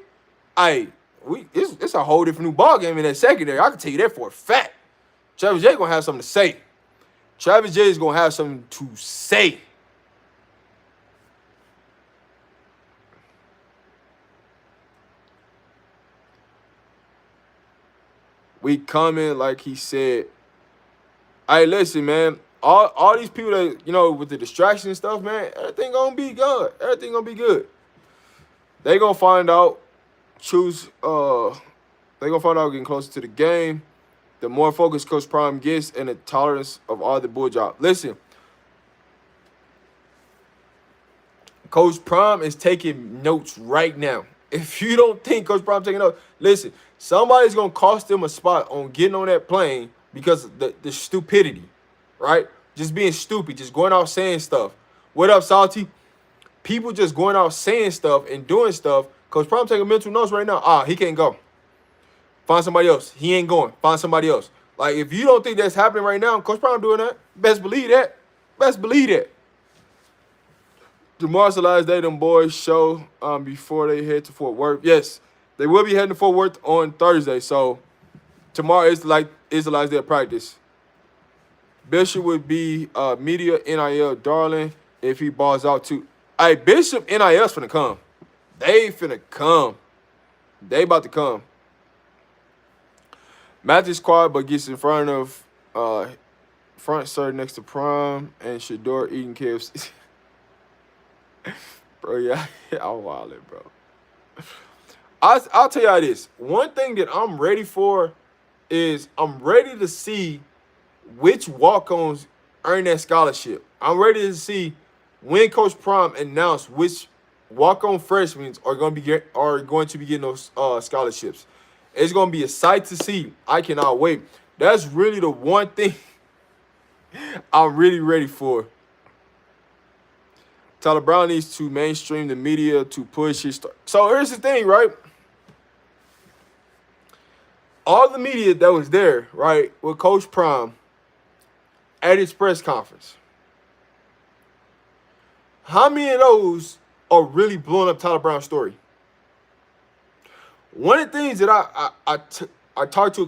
it's a whole different new ball game in that secondary. I can tell you that for a fact. Travis J gonna have something to say. Travis Jay is going to have something to say. We coming, like he said. Hey, listen, man. All these people that, you know, with the distraction and stuff, man, everything going to be good. Everything going to be good. They going to find out. They going to find out getting closer to the game. The more focus Coach Prime gets and the tolerance of all the bull job. Listen, Coach Prime is taking notes right now. If you don't think Coach Prime taking notes, listen, somebody's going to cost them a spot on getting on that plane because of the stupidity, right? Just being stupid, just going out saying stuff. What up, Salty? People just going out saying stuff and doing stuff. Coach Prime taking mental notes right now. He can't go. Find somebody else. He ain't going. Find somebody else. Like, if you don't think that's happening right now, Coach Prime doing that, best believe that. Best believe that. Tomorrow's the last day them boys show before they head to Fort Worth. Yes, they will be heading to Fort Worth on Thursday. So tomorrow is the last day of practice. Bishop would be media NIL darling if he balls out too. Hey, Bishop NIL's finna come. They finna come. They about to come. Matthew squad, but gets in front of front sir next to Prime and Shador eating KFC. Bro, yeah, I'm wildin', bro. I'll tell y'all this. One thing that I'm ready for is I'm ready to see which walk-ons earn that scholarship. I'm ready to see when Coach Prime announced which walk-on freshmen are going to be getting those scholarships. It's going to be a sight to see. I cannot wait. That's really the one thing I'm really ready for. Tyler Brown needs to mainstream the media to push his start. So here's the thing, right? All the media that was there, right, with Coach Prime at his press conference, how many of those are really blowing up Tyler Brown's story? One of the things that I talked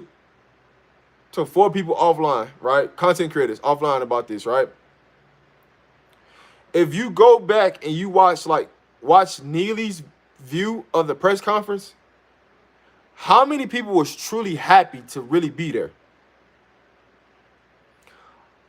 to 4 people offline, right, content creators offline about this, right? If you go back and you watch Neely's view of the press conference, how many people was truly happy to really be there?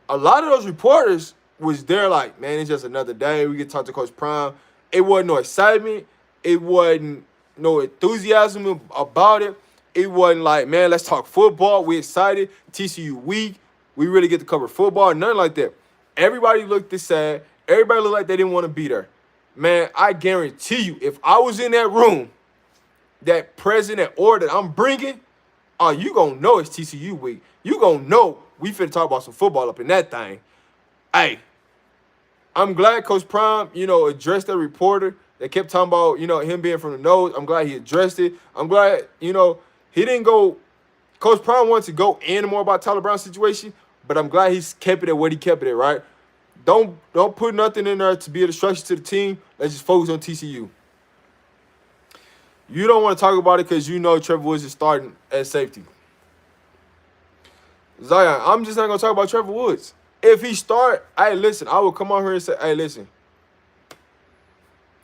A lot of those reporters was there like, man, it's just another day. We get to talk to Coach Prime. It wasn't no excitement. It wasn't no enthusiasm about it. It wasn't like, man, let's talk football. We excited. TCU week. We really get to cover football. Nothing like that. Everybody looked this sad. Everybody looked like they didn't want to be there. Man, I guarantee you, if I was in that room, that president order that I'm bringing, you going to know it's TCU week. You going to know we finna talk about some football up in that thing. Hey, I'm glad Coach Prime, addressed that reporter that kept talking about, him being from the nose. I'm glad he addressed it. I'm glad, he didn't go. Coach Prime wanted to go in more about Tyler Brown's situation, but I'm glad he's kept it at what he kept it at, right? Don't put nothing in there to be a distraction to the team. Let's just focus on TCU. You don't want to talk about it because you know Trevor Woods is starting at safety. Zion, I'm just not going to talk about Trevor Woods. If he start, hey, listen, I will come on here and say, hey, listen.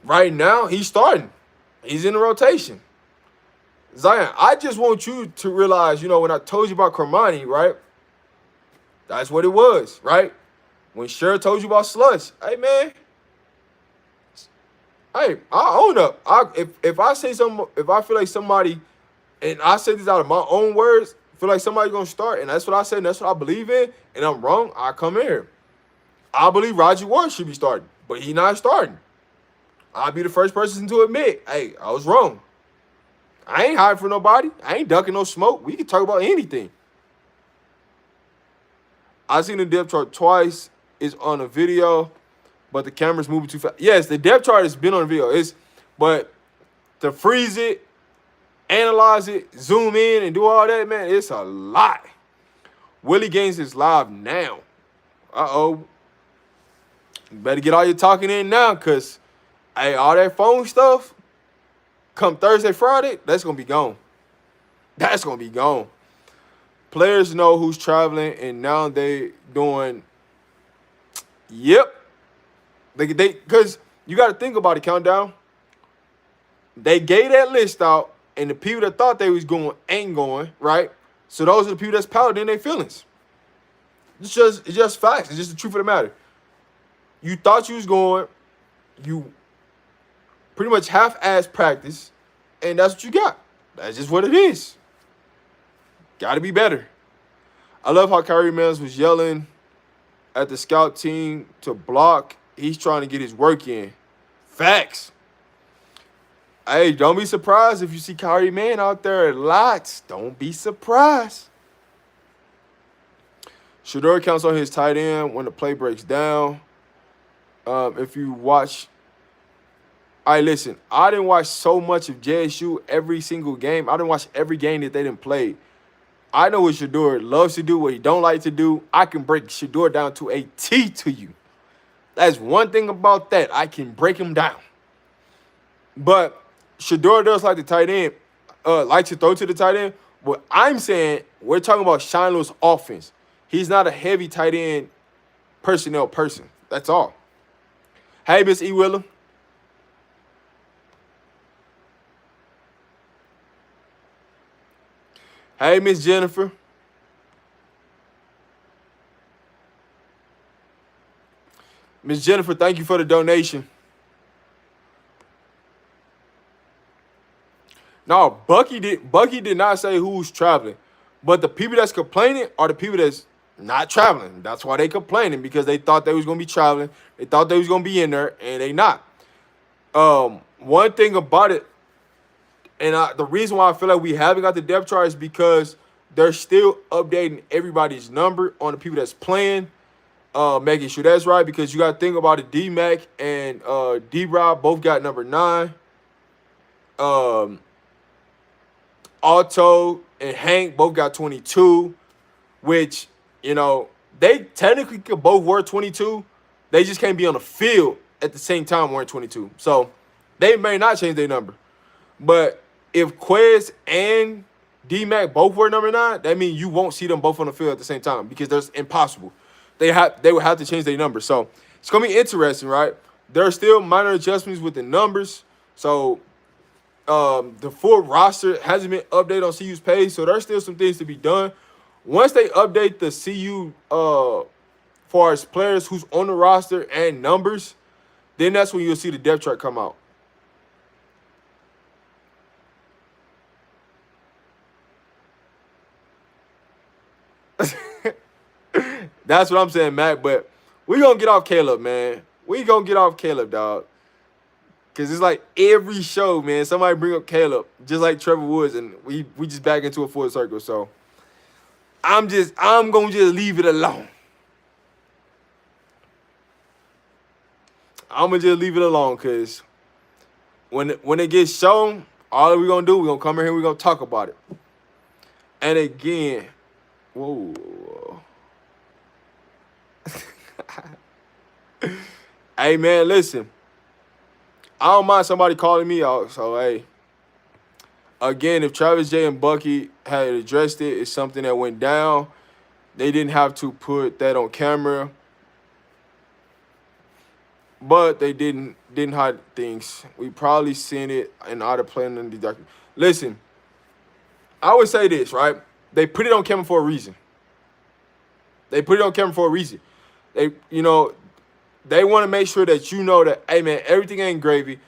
Right now, he's starting. He's in the rotation. Zion, I just want you to realize, when I told you about Cormani, right? That's what it was, right? When Cher told you about Slush, hey, man. Hey, I own up. If I say something, if I feel like somebody, and I say this out of my own words, feel like somebody's going to start, and that's what I said, and that's what I believe in, and I'm wrong, I come here. I believe Roger Ward should be starting, but he's not starting. I'll be the first person to admit, hey, I was wrong. I ain't hiding for nobody. I ain't ducking no smoke. We can talk about anything. I seen the depth chart twice. It's on a video, but the camera's moving too fast. Yes, the depth chart has been on the video. But to freeze it, analyze it, zoom in, and do all that, man, it's a lot. Willie Gaines is live now. Uh-oh. You better get all your talking in now, because, hey, all that phone stuff, come Thursday, Friday, that's going to be gone. That's going to be gone. Players know who's traveling, and now they doing Yep. Because you got to think about it, Countdown. They gave that list out, and the people that thought they was going ain't going, right? So those are the people that's powdered in their feelings. It's just facts. It's just the truth of the matter. You thought you was going, you pretty much half-ass practice, and that's what you got. That's just what it is. Got to be better. I love how Kyrie Mans was yelling at the scout team to block. He's trying to get his work in. Facts. Hey, don't be surprised if you see Kyrie Man out there lots. Don't be surprised. Shedeur counts on his tight end when the play breaks down. If you watch, listen, I didn't watch so much of JSU every single game. I didn't watch every game that they didn't play. I know what Shedeur loves to do, what he don't like to do. I can break Shedeur down to a T to you. That's one thing about that. I can break him down. But Shedeur does like the tight end, like to throw to the tight end. But I'm saying we're talking about Shiloh's offense. He's not a heavy tight end personnel person. That's all. Hey, Miss E. Willer. Hey, Miss Jennifer. Miss Jennifer, thank you for the donation. No, Bucky did not say who's traveling. But the people that's complaining are the people that's not traveling. That's why they complaining, because they thought they was going to be traveling. They thought they was going to be in there, and they not. One thing about it, and the reason why I feel like we haven't got the depth chart is because they're still updating everybody's number on the people that's playing, making sure that's right, because you got to think about it. D-Mac and D-Rob both got number 9. Otto and Hank both got 22, which, you know, they technically could both wear 22. They just can't be on the field at the same time wearing 22. So they may not change their number. But if Quez and D-Mac both wear number 9, that means you won't see them both on the field at the same time, because that's impossible. They would have to change their number. So it's going to be interesting, right? There are still minor adjustments with the numbers. So the full roster hasn't been updated on CU's page, so there's still some things to be done. Once they update the CU far as players who's on the roster and numbers, then that's when you'll see the depth chart come out. That's what I'm saying, Mac. But we're going to get off Caleb, man. We going to get off Caleb, dog. Because it's like every show, man, somebody bring up Caleb, just like Trevor Woods, and we just back into a full circle. So I'm going to just leave it alone. I'm going to just leave it alone, because when it gets shown, all we're going to do, we're going to come in here, we're going to talk about it. And again, whoa. Hey, man, listen. I don't mind somebody calling me out. So, hey, again, if Travis J and Bucky had addressed it, it's something that went down. They didn't have to put that on camera. But they didn't hide things. We probably seen it in other playing in the document. Listen, I would say this, right? They put it on camera for a reason. They put it on camera for a reason. They want to make sure that you know that, hey, man, everything ain't gravy.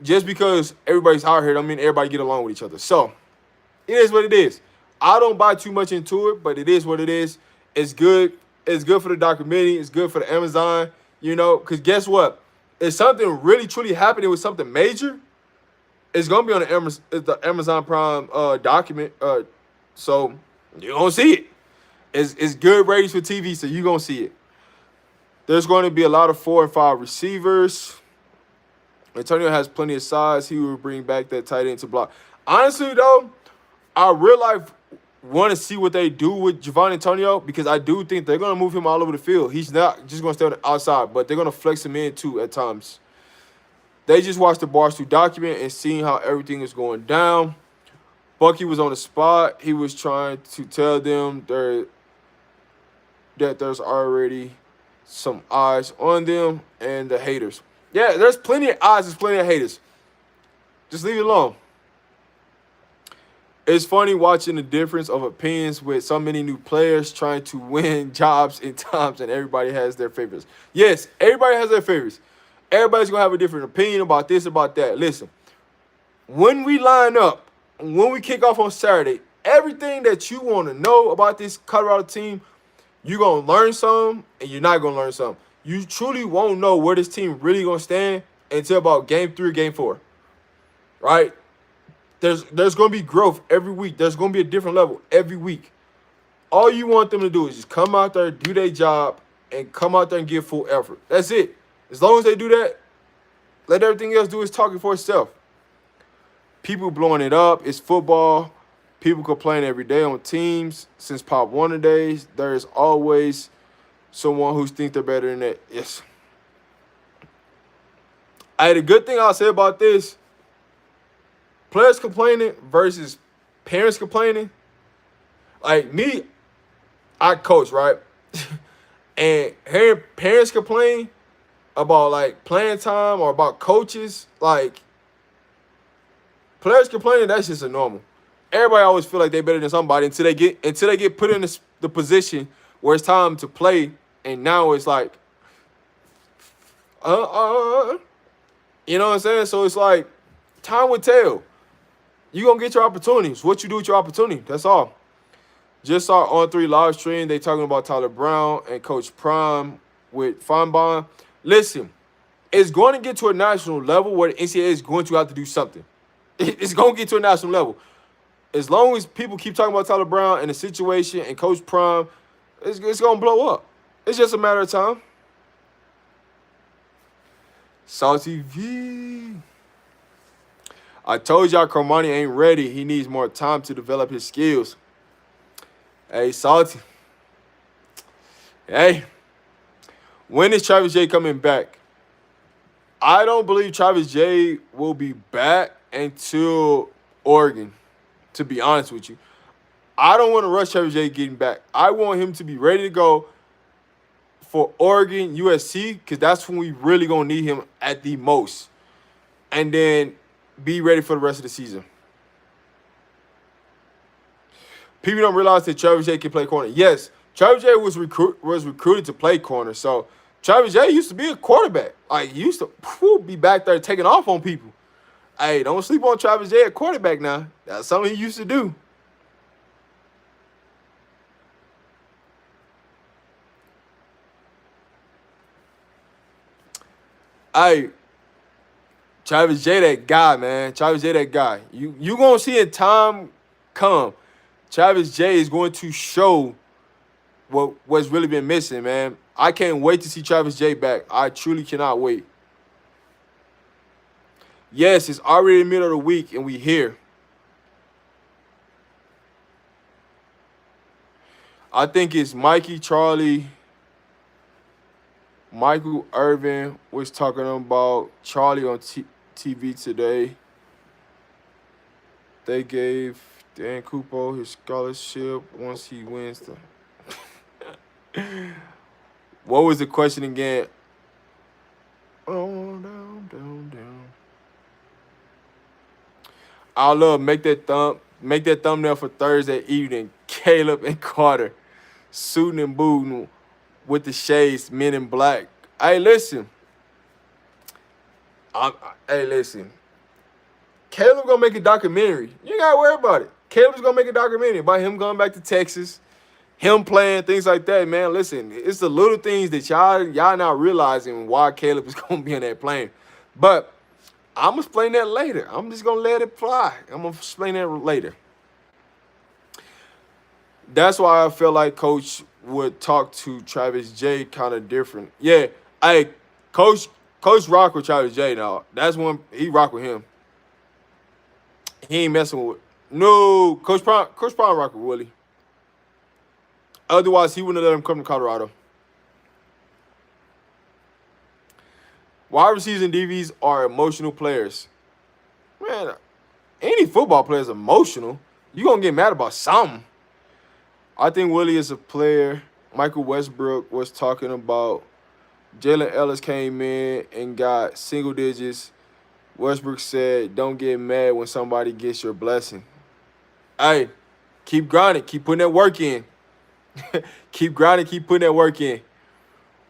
Just because everybody's out here don't mean everybody get along with each other. So, it is what it is. I don't buy too much into it, but it is what it is. It's good. It's good for the documentary. It's good for the Amazon, because guess what? If something really, truly happening with something major, it's going to be on the Amazon Prime document. So, you're going to see it. It's good ratings for TV, so you're going to see it. There's going to be a lot of 4 and 5 receivers. Antonio has plenty of size. He will bring back that tight end to block. Honestly, though, I real life want to see what they do with Javon Antonio, because I do think they're going to move him all over the field. He's not just going to stay on the outside, but they're going to flex him in, too, at times. They just watched the Barstool document and seeing how everything is going down. Bucky was on the spot. He was trying to tell them that there's already some eyes on them and the haters. Yeah, there's plenty of eyes, there's plenty of haters. Just leave it alone. It's funny watching the difference of opinions with so many new players trying to win jobs in times and everybody has their favorites. Yes, everybody has their favorites. Everybody's going to have a different opinion about this, about that. Listen, when we line up, when we kick off on Saturday, everything that you want to know about this Colorado team, you're going to learn some and you're not going to learn some. You truly won't know where this team really going to stand until about game 3 or game 4, right? There's going to be growth every week. There's going to be a different level every week. All you want them to do is just come out there, do their job, and come out there and give full effort. That's it. As long as they do that, let everything else do its talking for itself. People blowing it up. It's football. People complain every day on teams. Since Pop Warner days, there's always someone who thinks they're better than that. Yes. The good thing I'll say about this, players complaining versus parents complaining. Like me, I coach, right? And hearing parents complain about like playing time or about coaches, like players complaining, that's just a normal. Everybody always feel like they're better than somebody until they get put in the position where it's time to play, and now it's like, you know what I'm saying? So it's like time will tell. You gonna get your opportunities. What you do with your opportunity, that's all. Just saw On3 live stream. They talking about Tyler Brown and Coach Prime with Fonbon. Listen, it's going to get to a national level where the NCAA is going to have to do something. It's going to get to a national level. As long as people keep talking about Tyler Brown and the situation and Coach Prime, it's going to blow up. It's just a matter of time. Salty V. I told y'all Carmani ain't ready. He needs more time to develop his skills. Hey, Salty. Hey. When is Travis Jay coming back? I don't believe Travis Jay will be back until Oregon, to be honest with you. I don't want to rush Travis Jay getting back. I want him to be ready to go for Oregon, USC, because that's when we really going to need him at the most. And then be ready for the rest of the season. People don't realize that Travis Jay can play corner. Yes, Travis Jay was recruited to play corner. So Travis Jay used to be a quarterback. Like, he used to be back there taking off on people. Hey, don't sleep on Travis Jay at quarterback now. That's something he used to do. Hey, Travis Jay, that guy, man. Travis Jay, that guy. You going to see in time come, Travis Jay is going to show what's really been missing, man. I can't wait to see Travis Jay back. I truly cannot wait. Yes, it's already the middle of the week, and we here. I think it's Mikey, Charlie, Michael Irvin was talking about Charlie on TV today. They gave Dan Cupo his scholarship once he wins the... What was the question again? Oh, down. I love make that thumbnail for Thursday evening. Caleb and Carter suiting and booting with the shades, men in black. Hey, listen. Listen. Caleb gonna make a documentary. You ain't gotta worry about it. Caleb's gonna make a documentary about him going back to Texas, him playing, things like that, man. Listen, it's the little things that y'all not realizing why Caleb is gonna be in that plane. But I'm gonna explain that later. I'm just gonna let it fly. I'm gonna explain that later. That's why I feel like Coach would talk to Travis Jay kind of different. Yeah, Coach rock with Travis Jay now. That's when he rock with him. He ain't messing with. No, Coach Prime rock with Willie. Otherwise, he wouldn't have let him come to Colorado. Wide receivers and DBs are emotional players. Man, any football player is emotional. You gonna get mad about something. I think Willie is a player. Michael Westbrook was talking about Jalen Ellis came in and got single digits. Westbrook said, "Don't get mad when somebody gets your blessing." Hey, keep grinding, keep putting that work in. Keep grinding, keep putting that work in.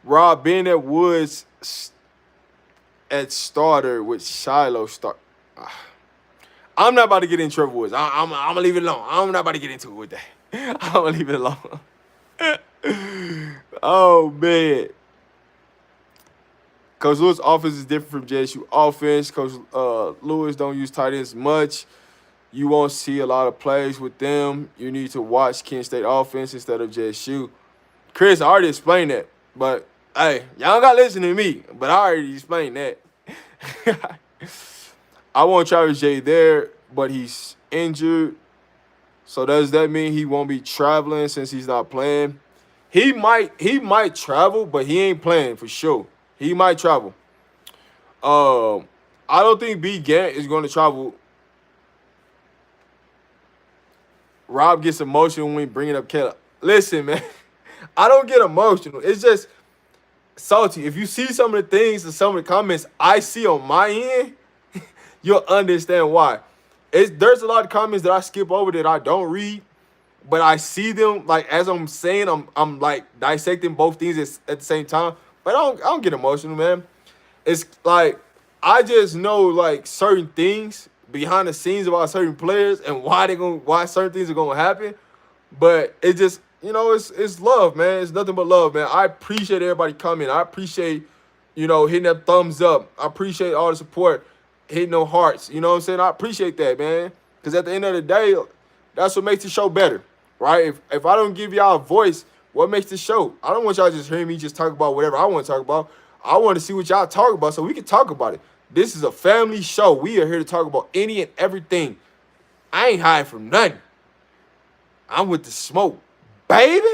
Rob being at Woods at starter with Shiloh start. I'm not about to get in Trevor Woods. I'm gonna leave it alone. I'm not about to get into it with that. I'm gonna leave it alone. Oh man. Coach Lewis' offense is different from JSU offense. Coach Lewis don't use tight ends much. You won't see a lot of plays with them. You need to watch Kent State offense instead of JSU. Chris, I already explained that. But, hey, y'all got to listen to me. But I already explained that. I want Travis J there, but he's injured. So does that mean he won't be traveling since he's not playing? He might travel, but he ain't playing for sure. He might travel. I don't think B. Gant is going to travel. Rob gets emotional when we bring it up Caleb. Listen, man, I don't get emotional. It's just salty. If you see some of the things and some of the comments I see on my end, you'll understand why. There's a lot of comments that I skip over that I don't read, but I see them like as I'm saying, I'm like dissecting both things at the same time. But I don't get emotional, man. It's like I just know like certain things behind the scenes about certain players and why certain things are gonna happen. But it just it's love, man. It's nothing but love, man. I appreciate everybody coming. I appreciate hitting that thumbs up. I appreciate all the support, hitting no hearts. You know what I'm saying? I appreciate that, man. Because at the end of the day, that's what makes the show better, right? If I don't give y'all a voice, what makes the show? I don't want y'all just hearing me just talk about whatever I want to talk about. I want to see what y'all talk about so we can talk about it. This is a family show. We are here to talk about any and everything. I ain't hiding from nothing. I'm with the smoke, baby.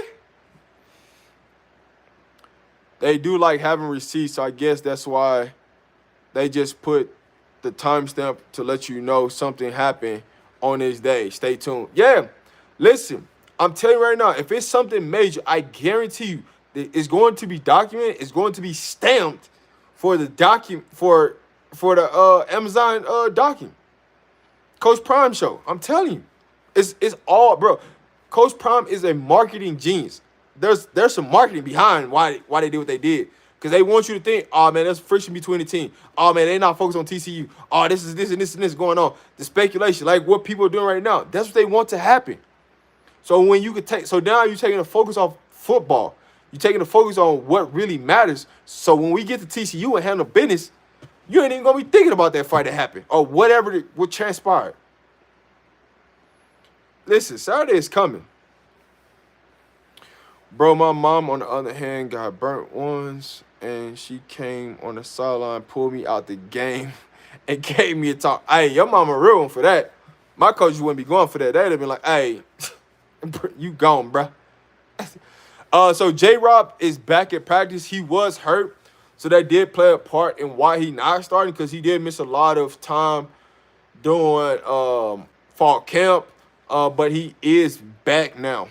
They do like having receipts, so I guess that's why they just put the timestamp to let you know something happened on this day. Stay tuned. Yeah, listen, I'm telling you right now, if it's something major, I guarantee you that it's going to be documented. It's going to be stamped for the for the Amazon document. Coach Prime show. I'm telling you, it's all, bro. Coach Prime is a marketing genius. There's some marketing behind why they did what they did. Because they want you to think, oh, man, there's friction between the team. Oh, man, they're not focused on TCU. Oh, this is this and this and this going on. The speculation, like what people are doing right now, that's what they want to happen. So when you could so now you're taking the focus off football. You're taking the focus on what really matters. So when we get to TCU and handle business, you ain't even going to be thinking about that fight that happened or whatever what transpired. Listen, Saturday is coming. Bro, my mom, on the other hand, got burnt once, and she came on the sideline, pulled me out the game, and gave me a talk. Hey, your mama a real one for that. My coach wouldn't be going for that. They'd have been like, hey, you gone, bro. So J-Rob is back at practice. He was hurt, so that did play a part in why he not starting, because he did miss a lot of time during fall camp, but he is back now.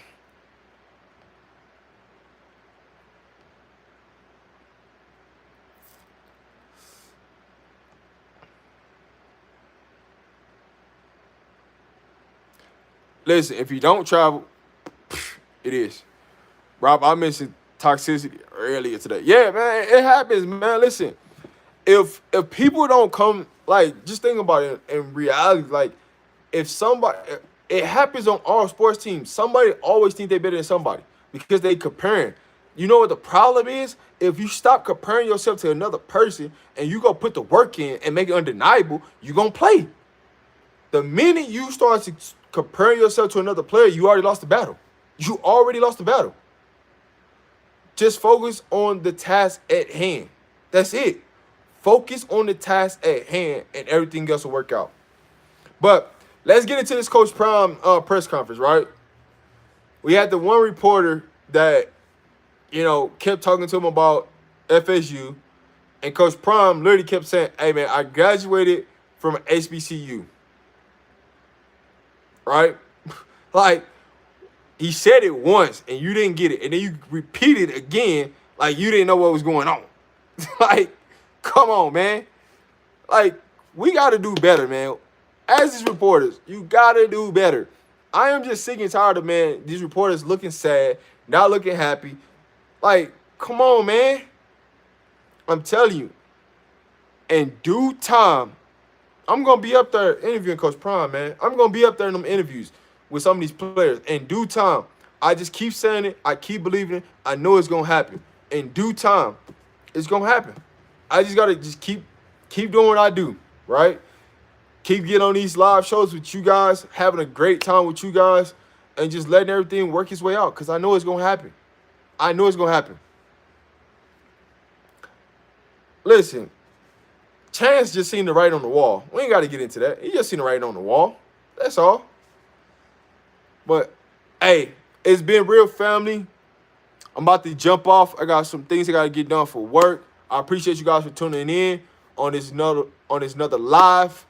Listen, if you don't travel, it is. Rob, I mentioned toxicity earlier today. Yeah, man, it happens, man. Listen, if people don't come, like, just think about it in reality. Like, if somebody, it happens on all sports teams. Somebody always think they're better than somebody because they comparing. You know what the problem is? If you stop comparing yourself to another person and you go put the work in and make it undeniable, you're going to play. The minute you start to compare yourself to another player, you already lost the battle. You already lost the battle. Just focus on the task at hand. That's it. Focus on the task at hand and everything else will work out. But let's get into this Coach Prime press conference, right? We had the one reporter that, kept talking to him about FSU, and Coach Prime literally kept saying, hey, man, I graduated from HBCU. Right? Like, he said it once and you didn't get it. And then you repeat it again like you didn't know what was going on. Like, come on, man. Like, we got to do better, man. As these reporters, you got to do better. I am just sick and tired of, man, these reporters looking sad, not looking happy. Like, come on, man. I'm telling you, in due time, I'm going to be up there interviewing Coach Prime, man. I'm going to be up there in them interviews with some of these players. In due time, I just keep saying it. I keep believing it. I know it's going to happen. In due time, it's going to happen. I just got to just keep doing what I do, right? Keep getting on these live shows with you guys, having a great time with you guys, and just letting everything work its way out because I know it's going to happen. I know it's going to happen. Listen, Chance just seen the writing on the wall. We ain't got to get into that. He just seen the writing on the wall. That's all. But, hey, it's been real, family. I'm about to jump off. I got some things I got to get done for work. I appreciate you guys for tuning in on this another live.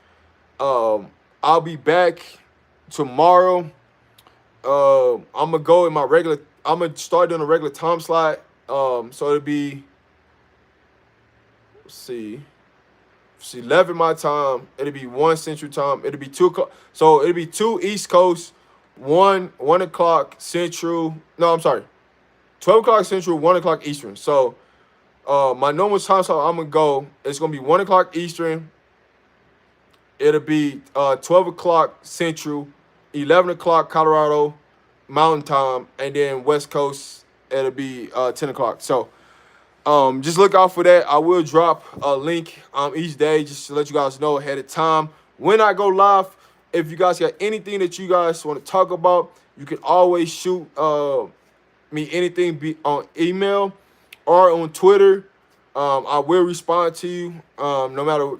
I'll be back tomorrow. I'm gonna go in my regular. I'm gonna start doing a regular time slot. So it'll be. Let's see. It's 11 my time. It'll be 1 Central Time. It'll be 2 o'clock. So it'll be 2 East Coast, 1 o'clock Central. No, I'm sorry. 12 o'clock Central, 1 o'clock Eastern. So my normal time slot I'm gonna go. It's gonna be 1 o'clock Eastern. It'll be 12 o'clock Central, 11 o'clock Colorado Mountain Time, and then West Coast, it'll be 10 o'clock. So just look out for that. I will drop a link each day just to let you guys know ahead of time. When I go live, if you guys got anything that you guys want to talk about, you can always shoot me anything on email or on Twitter. I will respond to you no matter,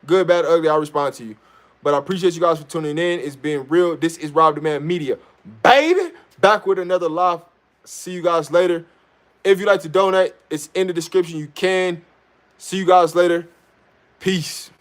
good, bad, ugly, I'll respond to you. But I appreciate you guys for tuning in. It's been real. This is Rob the Man Media. Baby, back with another live. See you guys later. If you'd like to donate, it's in the description. You can. See you guys later. Peace.